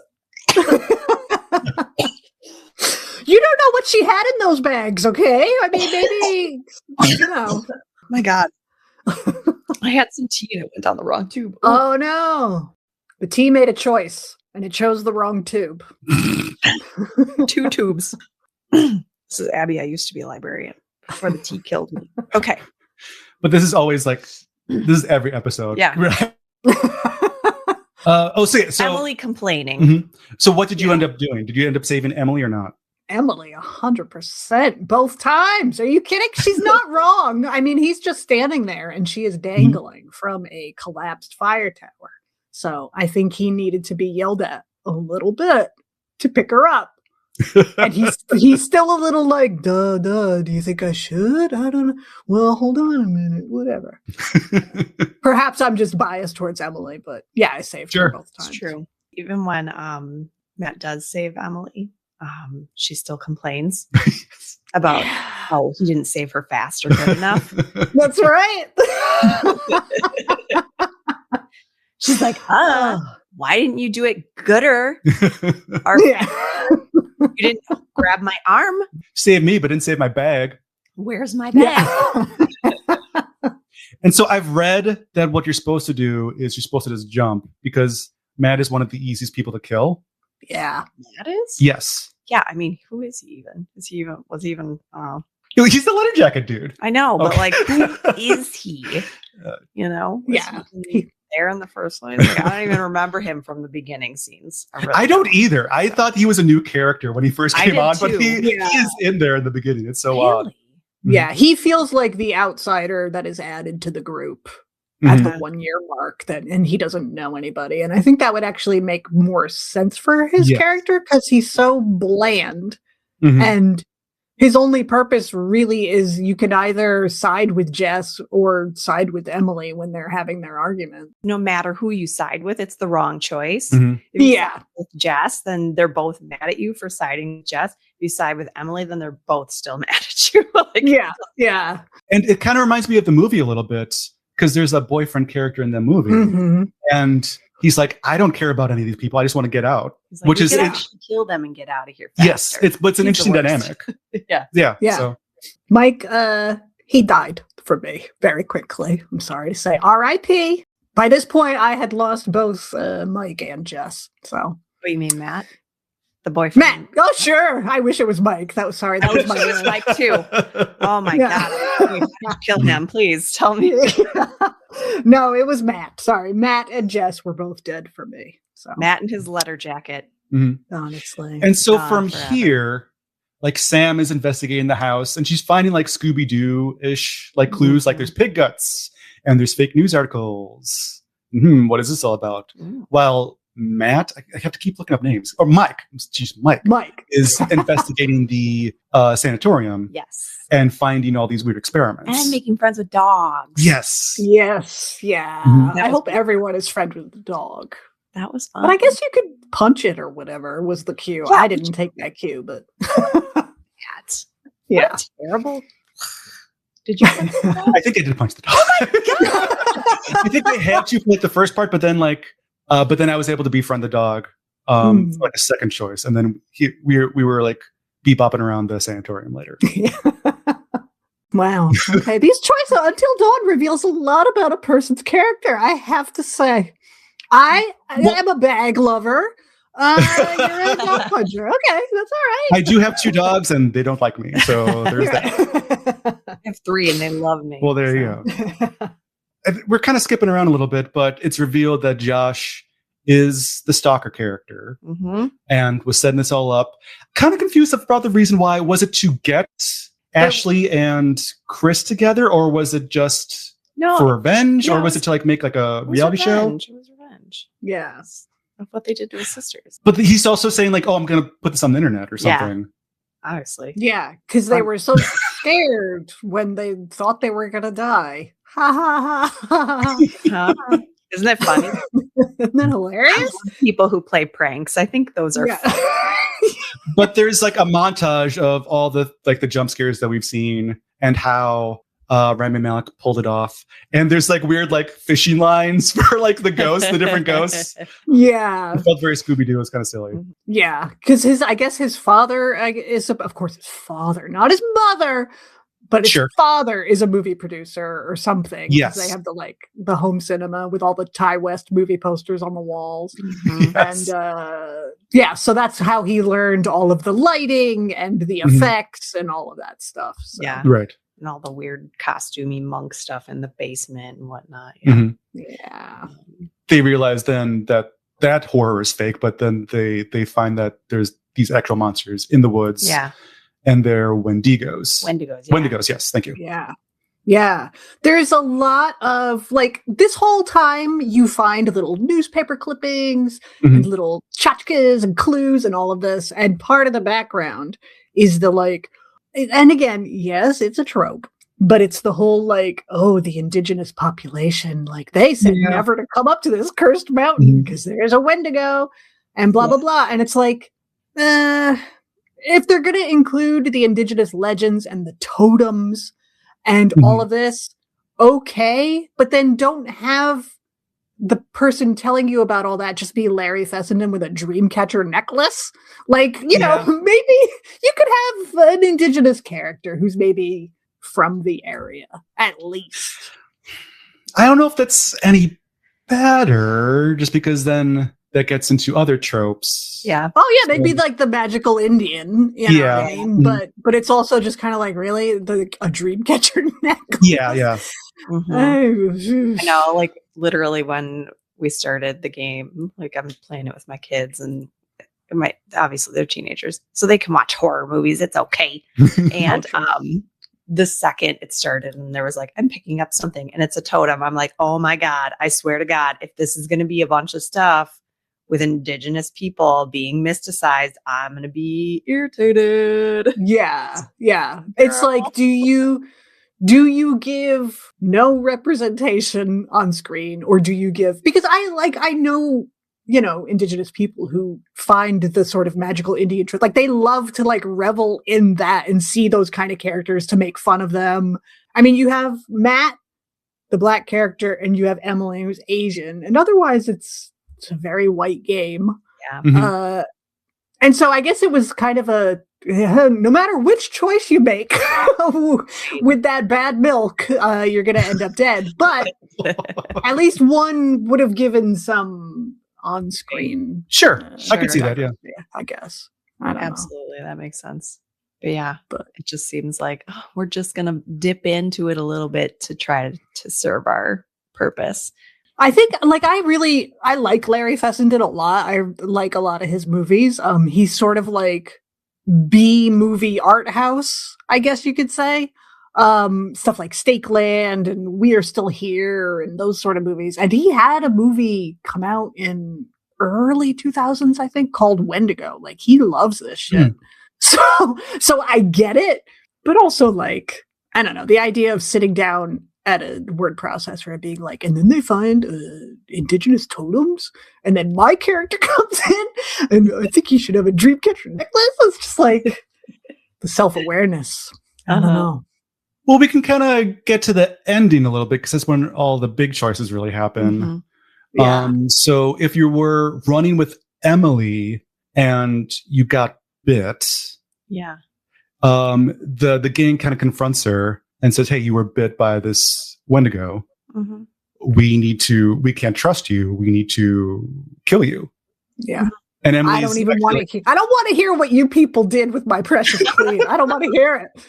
You don't know what she had in those bags, okay? I mean, maybe, My God. I had some tea and it went down the wrong tube. Oh, no. The tea made a choice. And it chose the wrong tube. 2 tubes. This is Abby. I used to be a librarian before the tea killed me. Okay. But this is always like, this is every episode. Yeah. So Emily complaining. Mm-hmm. So what did you end up doing? Did you end up saving Emily or not? Emily, 100%. Both times. Are you kidding? She's not wrong. I mean, he's just standing there and she is dangling from a collapsed fire tower. So I think he needed to be yelled at a little bit to pick her up. And he's still a little like, duh, do you think I should? I don't know. Well, hold on a minute, whatever. Perhaps I'm just biased towards Emily, but yeah, I saved her both times. It's true. Even when Matt does save Emily, she still complains about how he didn't save her fast or good enough. That's right. She's like, why didn't you do it gooder? Or you didn't grab my arm. Save me, but didn't save my bag. Where's my bag? Yeah. And so I've read that what you're supposed to do is you're supposed to just jump because Matt is one of the easiest people to kill. Yeah. Matt is? Yes. Yeah. I mean, who is he even? Was he even? He's the letter jacket dude. I know, but like, who is he? You know? Yeah. There in the first place. Like, I don't even remember him from the beginning scenes. I don't either. I thought he was a new character when he first came on, too. But he is in there in the beginning. It's so odd. Yeah, he feels like the outsider that is added to the group at the 1 year mark, and he doesn't know anybody. And I think that would actually make more sense for his character because he's so bland and his only purpose really is you can either side with Jess or side with Emily when they're having their argument. No matter who you side with, it's the wrong choice. Mm-hmm. If you side with Jess, then they're both mad at you for siding with Jess. If you side with Emily, then they're both still mad at you. Yeah. And it kind of reminds me of the movie a little bit because there's a boyfriend character in the movie. And he's like, I don't care about any of these people. I just want to get out. Like, which is actually kill them and get out of here faster. Yes, it's an interesting dynamic. Yeah. So. Mike, he died for me very quickly. I'm sorry to say. R.I.P. By this point, I had lost both Mike and Jess. So. What do you mean, Matt? The boyfriend? Matt. Oh, sure. I wish it was Mike. That was my Mike too. Oh my God. Kill him, please. Tell me. No, it was Matt. Sorry. Matt and Jess were both dead for me. So Matt and his letter jacket. Honestly. And so from here, like Sam is investigating the house and she's finding like Scooby-Doo-ish like clues, like there's pig guts and there's fake news articles. What is this all about? Well, Matt, I have to keep looking up names. Or Mike. Mike is investigating the sanatorium. Yes. And finding all these weird experiments. And making friends with dogs. Yes. Yeah. I hope everyone is friends with the dog. That was fun. But I guess you could punch it or whatever was the cue. Yeah, I didn't take that cue, but What terrible. Did you punch the dog? I think they did punch the dog. Oh my God. I think they had to for like the first part, but then like But then I was able to befriend the dog, for like a second choice, and then we were like bebopping around the sanatorium later. Wow. Okay. These choices Until Dawn reveals a lot about a person's character, I have to say. I am a bag lover. You're a dog puncher. Okay, that's all right. I do have 2 dogs, and they don't like me, so there's that. I have 3, and they love me. Well, there you go. We're kind of skipping around a little bit, but it's revealed that Josh is the stalker character and was setting this all up. Kind of confused about the reason why. Was it to get Ashley and Chris together, or was it just for revenge, or was it to like make like a reality show? It was revenge. Yes. Of what they did to his sisters. But he's also saying like, oh, I'm going to put this on the internet or something. Yeah, obviously. Yeah, because they were so scared when they thought they were going to die. Ha ha ha. Isn't that funny? Isn't that hilarious? People who play pranks. I think those are But there's like a montage of all the like the jump scares that we've seen and how Rami Malek pulled it off. And there's like weird like fishing lines for like the ghosts, the different ghosts. Yeah. It felt very Scooby-Doo. It was kind of silly. Yeah. Because I guess his father is, of course, his father, not his mother, but his father is a movie producer or something. Yes. They have the home cinema with all the Ty West movie posters on the walls. Yes. And so that's how he learned all of the lighting and the effects and all of that stuff. So. Yeah. Right. And all the weird costumey monk stuff in the basement and whatnot. Yeah. They realize then that horror is fake, but then they find that there's these actual monsters in the woods. Yeah. And they're Wendigos. Wendigos, yes. Thank you. Yeah. Yeah. There's a lot of like this whole time you find little newspaper clippings and little tchotchkes and clues and all of this. And part of the background is the like, and again, yes, it's a trope, but it's the whole like, oh, the indigenous population, like they said never to come up to this cursed mountain because there's a Wendigo and blah, blah, blah. And it's like, if they're going to include the indigenous legends and the totems and all of this, okay, but then don't have the person telling you about all that just be Larry Fessenden with a Dreamcatcher necklace. Like, you know, maybe you could have an indigenous character who's maybe from the area, at least. I don't know if that's any better, just because then that gets into other tropes. Yeah. Oh yeah, they'd be like the magical Indian. You know what I mean? But it's also just kind of like really a Dreamcatcher necklace. Yeah. I know, like literally when we started the game, like I'm playing it with my kids and obviously they're teenagers, so they can watch horror movies. It's okay. And the second it started and there was like, I'm picking up something and it's a totem. I'm like, oh my God, I swear to God, if this is going to be a bunch of stuff with indigenous people being mysticized, I'm going to be irritated. Yeah. Yeah. It's like, do you give no representation on screen, or do you give, because I know, you know, indigenous people who find the sort of magical Indian truth, like they love to like revel in that and see those kind of characters to make fun of them. I mean, you have Matt, the black character, and you have Emily, who's Asian, and otherwise it's a very white game. Yeah. And so I guess it was kind of no matter which choice you make with that bad milk, you're going to end up dead. But at least one would have given some on-screen. Sure. I could see that, yeah. I guess. I don't Absolutely. That makes sense. But yeah, it just seems like we're just going to dip into it a little bit to try to serve our purpose. I think, like, I like Larry Fessenden a lot. I like a lot of his movies. He's sort of like B-movie art house, I guess you could say. Stuff like Stakeland and We Are Still Here and those sort of movies. And he had a movie come out in early 2000s, I think, called Wendigo. Like, he loves this shit. So I get it, but also, like, I don't know, the idea of sitting down at a word processor and being like, and then they find indigenous totems, and then my character comes in, and I think he should have a Dreamcatcher necklace. It's just like the self-awareness. I don't know. Well, we can kind of get to the ending a little bit, because that's when all the big choices really happen. Yeah. So if you were running with Emily and you got bit, Yeah. The gang kind of confronts her and says, "Hey, you were bit by this Wendigo. Mm-hmm. We can't trust you. We need to kill you." Yeah. And Emily, I don't even want to. I don't want to hear what you people did with my precious queen. I don't want to hear it.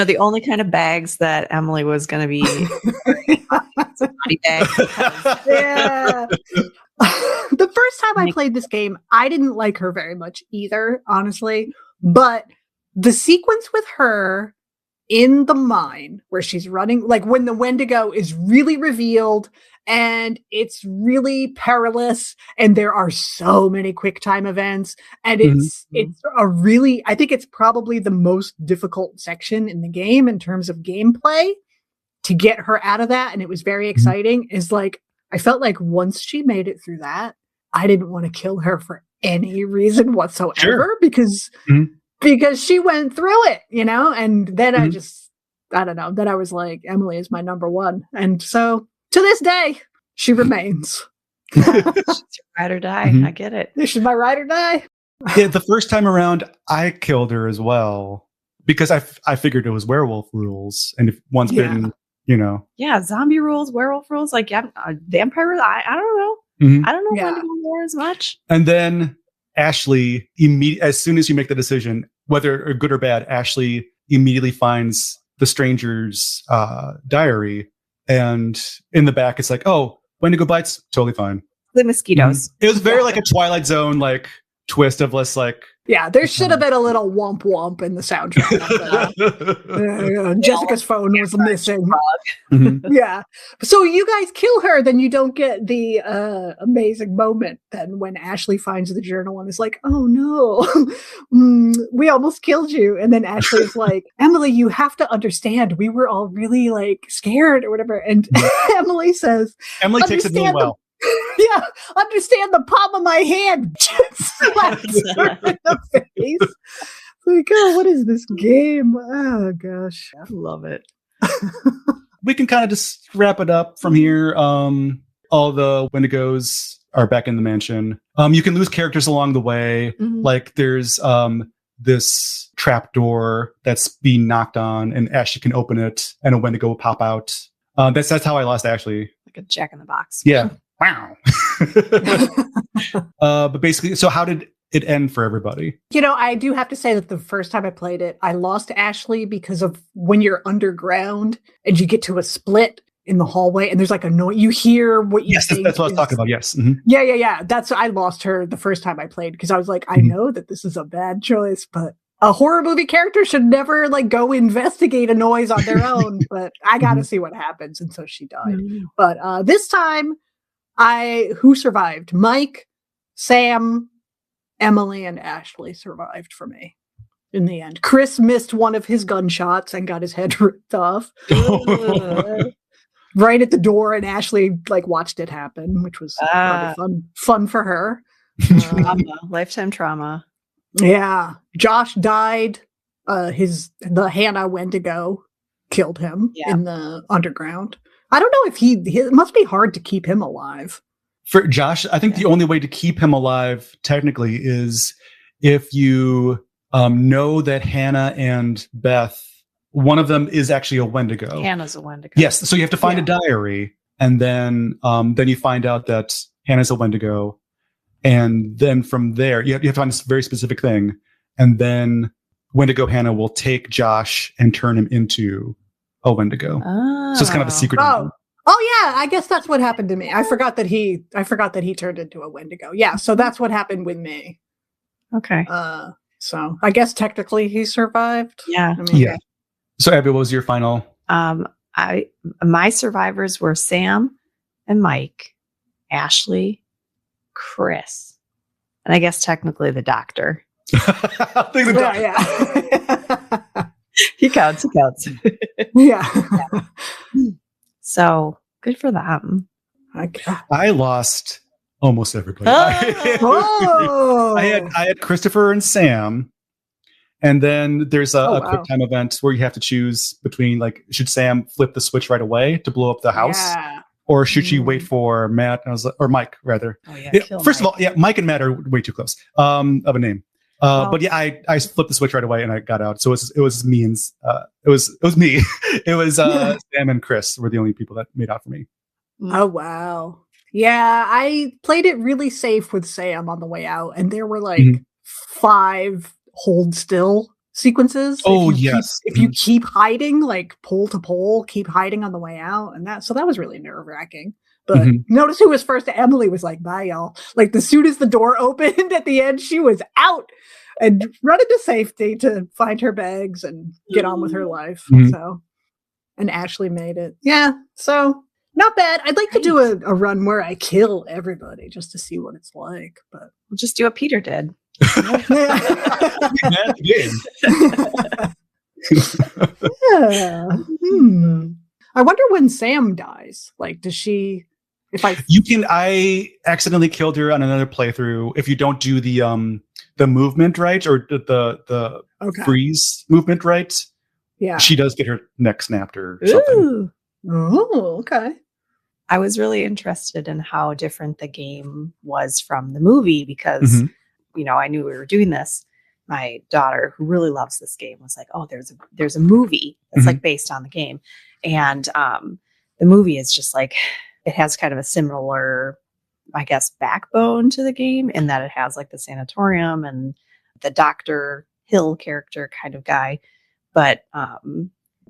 The only kind of bags that Emily was going to be body bags. Yeah. The first time I played this game, I didn't like her very much either, honestly. But the sequence with her in the mine where she's running, like when the Wendigo is really revealed and it's really perilous and there are so many quick time events and it's a really, I think it's probably the most difficult section in the game in terms of gameplay to get her out of that. And it was very exciting is like, I felt like once she made it through that, I didn't want to kill her for any reason whatsoever because she went through it, and then I don't know, then I was like, Emily is my number one. And so to this day, she remains. She's your ride or die. I get it. She's my ride or die. Yeah, the first time around, I killed her as well because I figured it was werewolf rules. And if once bitten, Yeah, zombie rules, werewolf rules, like vampire rules. I don't know. I don't know Wendigo lore as much. And then Ashley, as soon as you make the decision, whether good or bad, Ashley immediately finds the stranger's diary. And in the back, it's like, oh, Wendigo bites, totally fine. The mosquitoes. It was very like a Twilight Zone like twist of less like. Yeah, there should have been a little womp womp in the soundtrack. Jessica's phone was missing. Yeah. So you guys kill her, then you don't get the amazing moment then when Ashley finds the journal and is like, oh no, we almost killed you. And then Ashley's like, Emily, you have to understand, we were all really like scared or whatever. And Emily says, Emily takes it really well. Yeah, understand the palm of my hand. Slaps her in the face. Like, oh, what is this game? Oh gosh, I love it. We can kind of just wrap it up from here. All the Wendigos are back in the mansion. You can lose characters along the way. Like there's this trap door that's being knocked on, and Ashley can open it, and a Wendigo will pop out. That's how I lost Ashley. Like a Jack in the Box. Yeah. Wow. But basically, so how did it end for everybody? I do have to say that the first time I played it, I lost Ashley because of when you're underground and you get to a split in the hallway and there's like a noise. You hear what you think. Yes, that's what I was talking about. Yes. Yeah. I lost her the first time I played because I was like, I know that this is a bad choice, but a horror movie character should never like go investigate a noise on their own. But I got to see what happens. And so she died. But this time, who survived? Mike, Sam, Emily, and Ashley survived for me in the end. Chris missed one of his gunshots and got his head ripped off right at the door, and Ashley like watched it happen, which was probably fun for her. Trauma, lifetime trauma. Yeah, Josh died. The Hannah Wendigo killed him in the underground. I don't know if it must be hard to keep him alive. For Josh, I think the only way to keep him alive technically is if you know that Hannah and Beth, one of them is actually a Wendigo. Hannah's a Wendigo. Yes. So you have to find a diary, and then you find out that Hannah's a Wendigo. And then from there, you have to find this very specific thing. And then Wendigo Hannah will take Josh and turn him into a Wendigo. So it's kind of a secret. Oh yeah, I guess that's what happened to me. I forgot that he turned into a Wendigo. Yeah, so that's what happened with me. Okay. So I guess technically he survived. Yeah. Yeah. So Abby, what was your final? My survivors were Sam and Mike, Ashley, Chris, and I guess technically the doctor. He counts. Yeah. So good for them. I lost almost everybody. Oh. I had Christopher and Sam, and then there's a quick time event where you have to choose between like, should Sam flip the switch right away to blow up the house, or should she wait for Matt? And I was like, or Mike rather. Oh, yeah, first of all, Mike and Matt are way too close of a name. But yeah, I flipped the switch right away and I got out. So it was me and it was me. It was Sam and Chris were the only people that made out for me. Oh wow. Yeah, I played it really safe with Sam on the way out, and there were like 5 hold still sequences. Oh yes. If you keep hiding, like pole to pole, keep hiding on the way out, and that was really nerve-wracking. But notice who was first. Emily was like, bye, y'all. Like, as soon as the door opened at the end, she was out and running to safety to find her bags and get on with her life. So, and Ashley made it. Yeah, so not bad. I'd like to do a run where I kill everybody just to see what it's like. But we'll just do what Peter did. Yeah. I wonder when Sam dies. Like, does she? I accidentally killed her on another playthrough. If you don't do the movement right, or the freeze movement right, yeah, she does get her neck snapped or something. Oh, okay. I was really interested in how different the game was from the movie because, I knew we were doing this. My daughter, who really loves this game, was like, "Oh, there's a movie that's like based on the game," and the movie is just like, it has kind of a similar, I guess, backbone to the game in that it has like the sanatorium and the Dr. Hill character kind of guy. But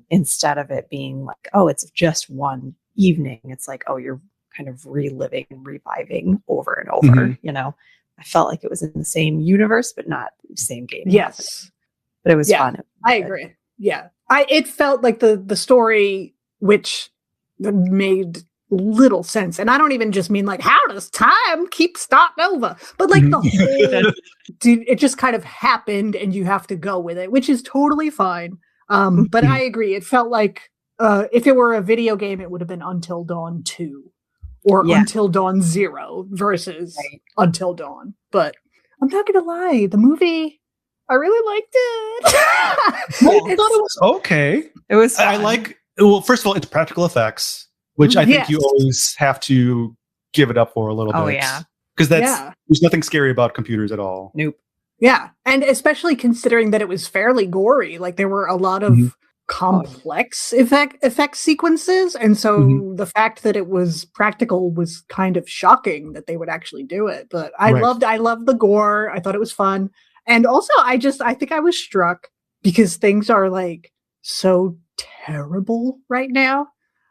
instead of it being like, oh, it's just one evening, it's like, oh, you're kind of reliving and reviving over and over. I felt like it was in the same universe, but not the same game. Yes. But it was fun. I agree. Yeah. It felt like the story, which made little sense. And I don't even just mean like, how does time keep starting over? But like the whole, it just kind of happened and you have to go with it, which is totally fine. But I agree. It felt like if it were a video game, it would have been Until Dawn 2 or Until Dawn 0 versus Until Dawn. But I'm not going to lie. The movie, I really liked it. I thought it was okay. It was fun. I like, well, first of all, it's practical effects, which I think you always have to give it up for a little bit. Oh, yeah. Because there's nothing scary about computers at all. Nope. Yeah. And especially considering that it was fairly gory. Like, there were a lot of complex effect sequences. And so the fact that it was practical was kind of shocking that they would actually do it. But I loved the gore. I thought it was fun. And also, I think I was struck because things are like so terrible right now.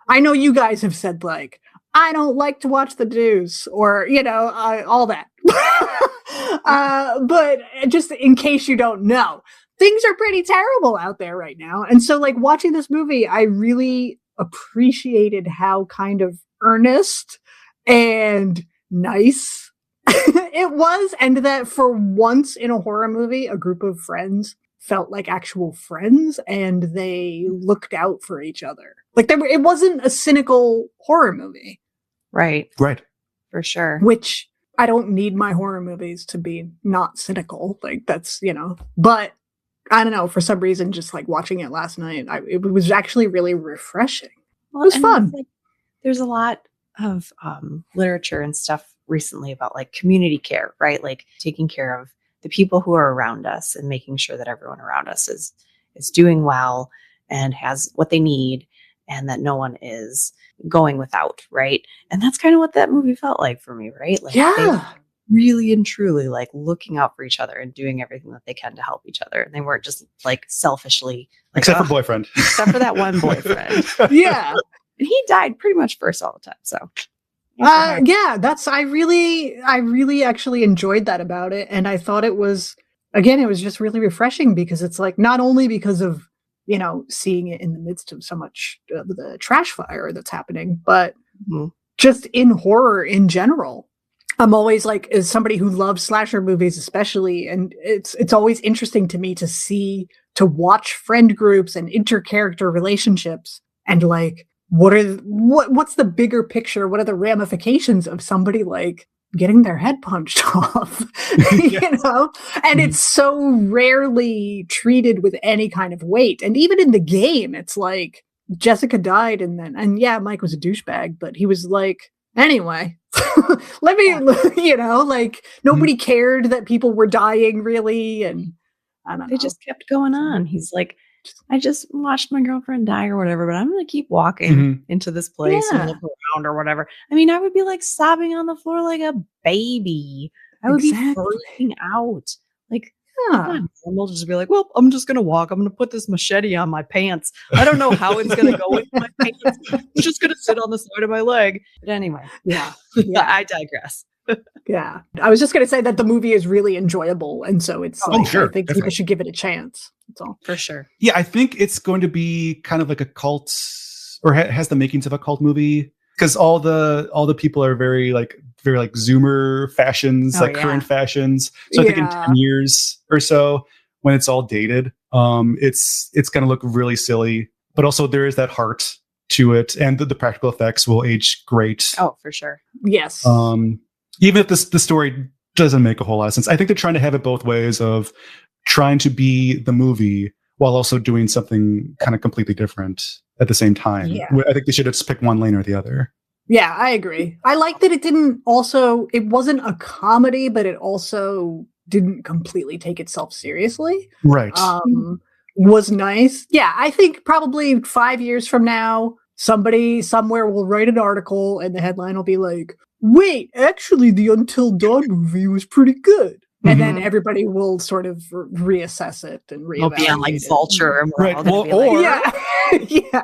I know you guys have said like, I don't like to watch the news or, all that. But just in case you don't know, things are pretty terrible out there right now. And so like watching this movie, I really appreciated how kind of earnest and nice it was. And that for once in a horror movie, a group of friends felt like actual friends and they looked out for each other. Like it wasn't a cynical horror movie. Right. For sure. Which I don't need my horror movies to be not cynical. Like that's, but I don't know, for some reason, just like watching it last night, it was actually really refreshing. Well, it was fun. There's a lot of literature and stuff recently about like community care, right? Like taking care of the people who are around us and making sure that everyone around us is doing well and has what they need and that no one is going without, right? And that's kind of what that movie felt like for me, right? Like they really and truly like looking out for each other and doing everything that they can to help each other. And they weren't just like selfishly like, except for boyfriend. Except for that one boyfriend. Yeah. And he died pretty much first all the time. So I really actually enjoyed that about it. And I thought it was just really refreshing because it's like not only because of, seeing it in the midst of so much of the trash fire that's happening, but just in horror in general. I'm always like, as somebody who loves slasher movies, especially, and it's always interesting to me to watch friend groups and intercharacter relationships and like, what's the bigger picture? What are the ramifications of somebody like getting their head punched off, and it's so rarely treated with any kind of weight. And even in the game, it's like, Jessica died, and yeah, Mike was a douchebag, but he was like, anyway, let me, like nobody cared that people were dying really, and I don't know. They just kept going on. He's like, I just watched my girlfriend die or whatever, but I'm going to keep walking into this place and look around or whatever. I mean, I would be like sobbing on the floor like a baby. I would be freaking out. Like, not normal to just be like, well, I'm just going to walk. I'm going to put this machete on my pants. I don't know how it's going to go into my pants. It's just going to sit on the side of my leg. But anyway, yeah. I digress. Yeah. I was just going to say that the movie is really enjoyable. And so it's I think definitely. people should give it a chance. That's all. For sure. Yeah, I think it's going to be kind of like a cult, or has the makings of a cult movie, because all the people are very Zoomer fashions, current fashions. So I think in 10 years or so, when it's all dated, it's going to look really silly. But also there is that heart to it, and the practical effects will age great. Oh, for sure. Yes. Even if the story doesn't make a whole lot of sense. I think they're trying to have it both ways of trying to be the movie while also doing something kind of completely different at the same time. Yeah. I think they should have just picked one lane or the other. Yeah, I agree. I like that it wasn't a comedy, but it also didn't completely take itself seriously. Right. Was nice. Yeah, I think probably 5 years from now, somebody somewhere will write an article and the headline will be like, wait, actually the Until Dawn movie was pretty good. And then everybody will sort of reassess it and reevaluate. It'll be on like Vulture. And right. Well, yeah.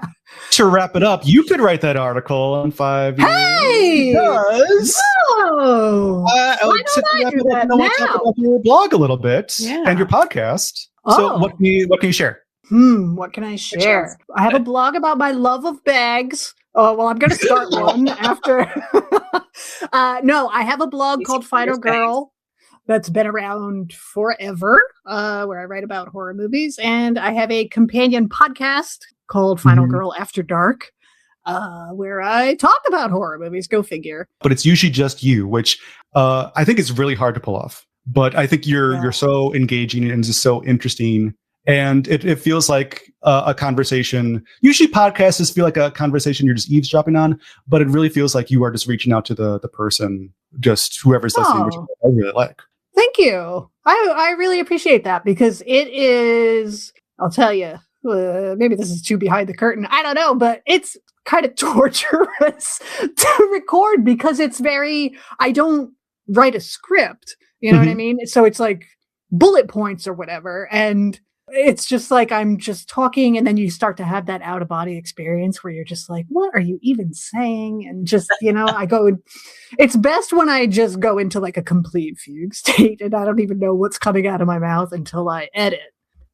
To wrap it up, you could write that article in 5 years. Hey! Because why don't I do that now? Talk about your blog a little bit and your podcast. So what can you share? What can I share? I have a blog about my love of bags. Oh, well, I'm going to start one after. No, I have a blog called Final Girl that's been around forever, where I write about horror movies. And I have a companion podcast called Final Girl After Dark, where I talk about horror movies. Go figure. But it's usually just you, which I think is really hard to pull off. But I think you're so engaging and just so interesting. And it feels like a conversation. Usually podcasts feel like a conversation you're just eavesdropping on, but it really feels like you are just reaching out to the person, just whoever's listening, which I really like. Thank you. I really appreciate that, because it is, I'll tell you, maybe this is too behind the curtain. I don't know, but it's kind of torturous to record, because it's I don't write a script. You know what I mean? So it's like bullet points or whatever. And it's just like I'm just talking, and then you start to have that out of body experience where you're just like, what are you even saying? And just, it's best when I just go into like a complete fugue state and I don't even know what's coming out of my mouth until I edit.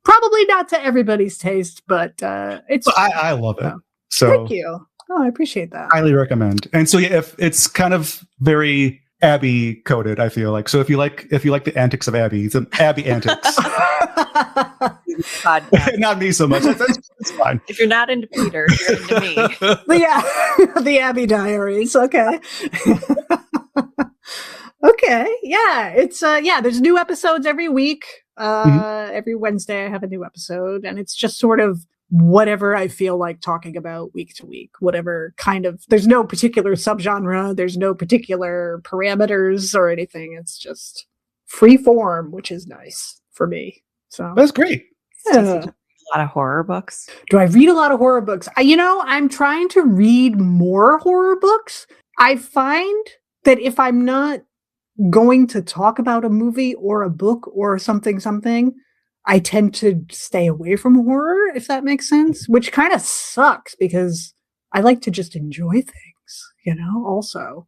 Probably not to everybody's taste, but it's. I love it. So thank you. Oh, I appreciate that. Highly recommend. And so if it's kind of very Abby coded, I feel like. So if you like the antics of Abby, it's Abby antics. Not me so much. That's fine. If you're not into Peter, you're into me. The Abby Diaries. Okay. Okay. Yeah. It's there's new episodes every week. Every Wednesday I have a new episode, and it's just sort of whatever I feel like talking about week to week, whatever kind of, there's no particular subgenre, there's no particular parameters or anything. It's just free form, which is nice for me. So that's great. Yeah. A lot of horror books. Do I read a lot of horror books? I'm trying to read more horror books. I find that if I'm not going to talk about a movie or a book or something, I tend to stay away from horror, if that makes sense, which kind of sucks because I like to just enjoy things, also.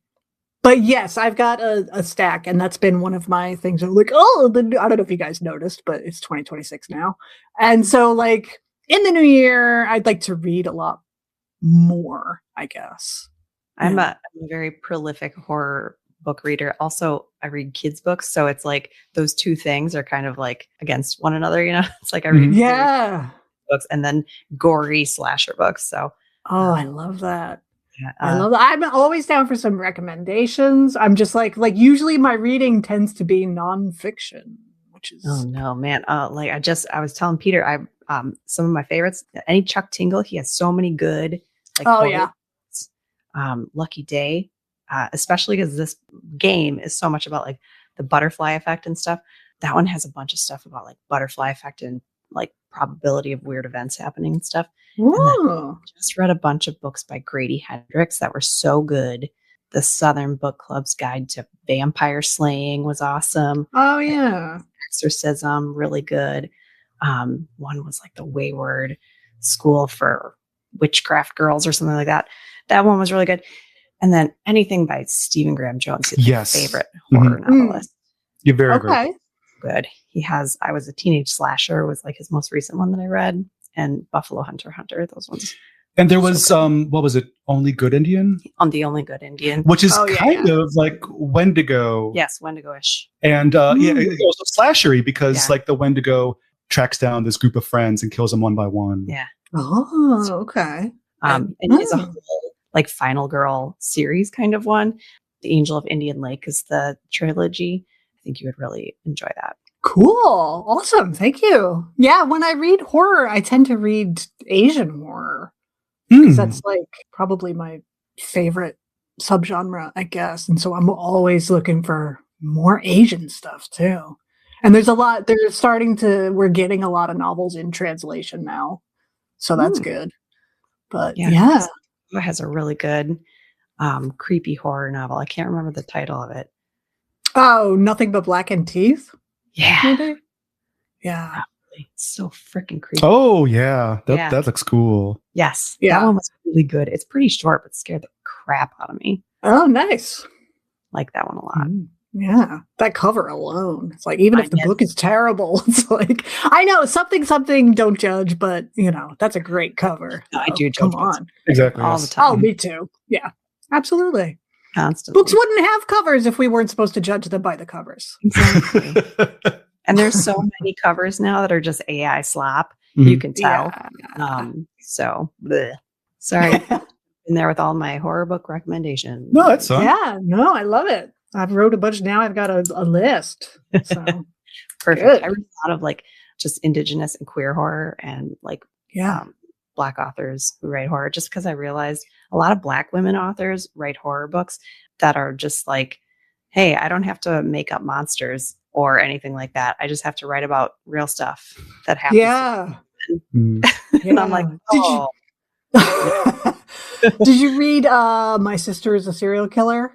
But yes, I've got a stack, and that's been one of my things. I'm like, I don't know if you guys noticed, but it's 2026 now. And so like in the new year, I'd like to read a lot more, I guess. I'm a very prolific horror book reader. Also, I read kids books, so it's like those two things are kind of like against one another. It's like I read books and then gory slasher books. So I love that. Yeah, I love that. I'm always down for some recommendations. I'm just like usually my reading tends to be nonfiction, which is no man. I was telling Peter Some of my favorites, any Chuck Tingle, he has so many good, like, Lucky Day, especially because this game is so much about like the butterfly effect and stuff. That one has a bunch of stuff about like butterfly effect and like probability of weird events happening and stuff. And then I just read a bunch of books by Grady Hendrix that were so good. The Southern Book Club's Guide to Vampire Slaying was awesome. Oh, yeah. Exorcism, really good. One was like the Wayward School for Witchcraft Girls or something like that. That one was really good. And then anything by Stephen Graham Jones, is my favorite horror novelist. You're very good. He has I Was a Teenage Slasher was like his most recent one that I read, and Buffalo Hunter, those ones. And there was what was it? Only Good Indian? On The Only Good Indian. Which is kind of like Wendigo. Yes, Wendigo-ish. And it's also slashery because like the Wendigo tracks down this group of friends and kills them one by one. Yeah. Oh, okay. And it's a whole like Final Girl series kind of one. The Angel of Indian Lake is the trilogy. I think you would really enjoy that. Cool. Awesome. Thank you. Yeah, when I read horror, I tend to read Asian horror. Because that's like probably my favorite subgenre, I guess. And so I'm always looking for more Asian stuff too. And there's a lot, we're getting a lot of novels in translation now. So that's good. But yeah. It has a really good creepy horror novel. I can't remember the title of it. Oh, Nothing But Blackened Teeth? Yeah. Maybe? Yeah. It's so freaking creepy. Oh, yeah. That looks cool. Yes. Yeah. That one was really good. It's pretty short, but scared the crap out of me. Oh, nice. Like that one a lot. Yeah. That cover alone. It's like, even if the book is terrible, it's like, I know, something, don't judge, but, that's a great cover. No, I do judge. Come on. Exactly. All the time. Oh, me too. Yeah. Absolutely. Constantly. Books wouldn't have covers if we weren't supposed to judge them by the covers. Exactly. And there's so many covers now that are just AI slop. You can tell. Yeah. Sorry. In there with all my horror book recommendations. No, that's fine. Yeah, no, I love it. I've wrote a bunch now. I've got a list. So perfect. Good. I read a lot of like just indigenous and queer horror and like Black authors who write horror, just because I realized a lot of Black women authors write horror books that are just like, hey, I don't have to make up monsters or anything like that. I just have to write about real stuff that happens. Yeah. And I'm like, oh. Did you read My Sister is a Serial Killer?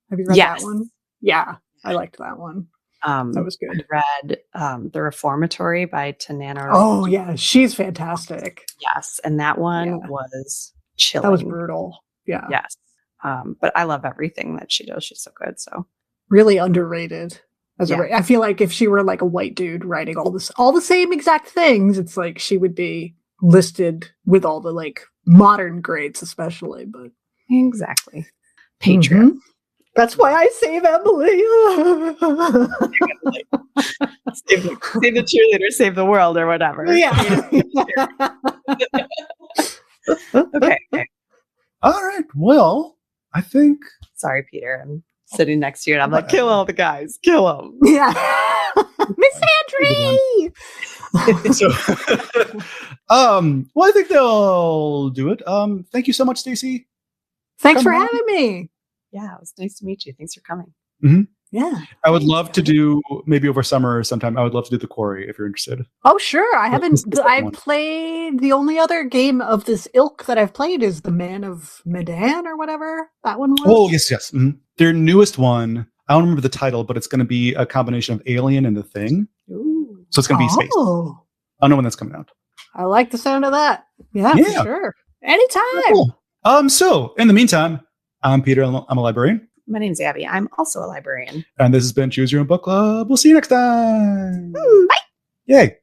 Have you read that one? Yeah, I liked that one. That was good. I read The Reformatory by Tanana. Oh, yeah. She's fantastic. Yes. And that one was chilling. That was brutal. Yeah. Yes. But I love everything that she does. She's so good. So really underrated. I feel like if she were like a white dude writing all the same exact things, it's like she would be listed with all the like modern greats, especially. But exactly, Patriot. That's why I save Emily. save the cheerleader, save the world, or whatever. Yeah. Okay. All right. Well, I think. Sorry, Peter. I'm sitting next to you, and I'm like, kill all the guys, kill them. Yeah, Miss Andrew. So, well, I think they'll do it. Thank you so much, Stacie. Thanks for having me. Yeah, it was nice to meet you. Thanks for coming. Mm-hmm. Yeah, I would love to do maybe over summer or sometime. I would love to do the Quarry if you're interested. Oh, sure. I haven't. I've played the only other game of this ilk that I've played is the Man of Medan or whatever that one was. Oh, yes. Mm-hmm. Their newest one. I don't remember the title, but it's going to be a combination of Alien and The Thing. Ooh. So it's going to be space. I don't know when that's coming out. I like the sound of that. Yeah. For sure. Anytime. Cool. So in the meantime, I'm Peter. I'm a librarian. My name's Abby. I'm also a librarian. And this has been Choose Your Own Book Club. We'll see you next time. Bye. Yay.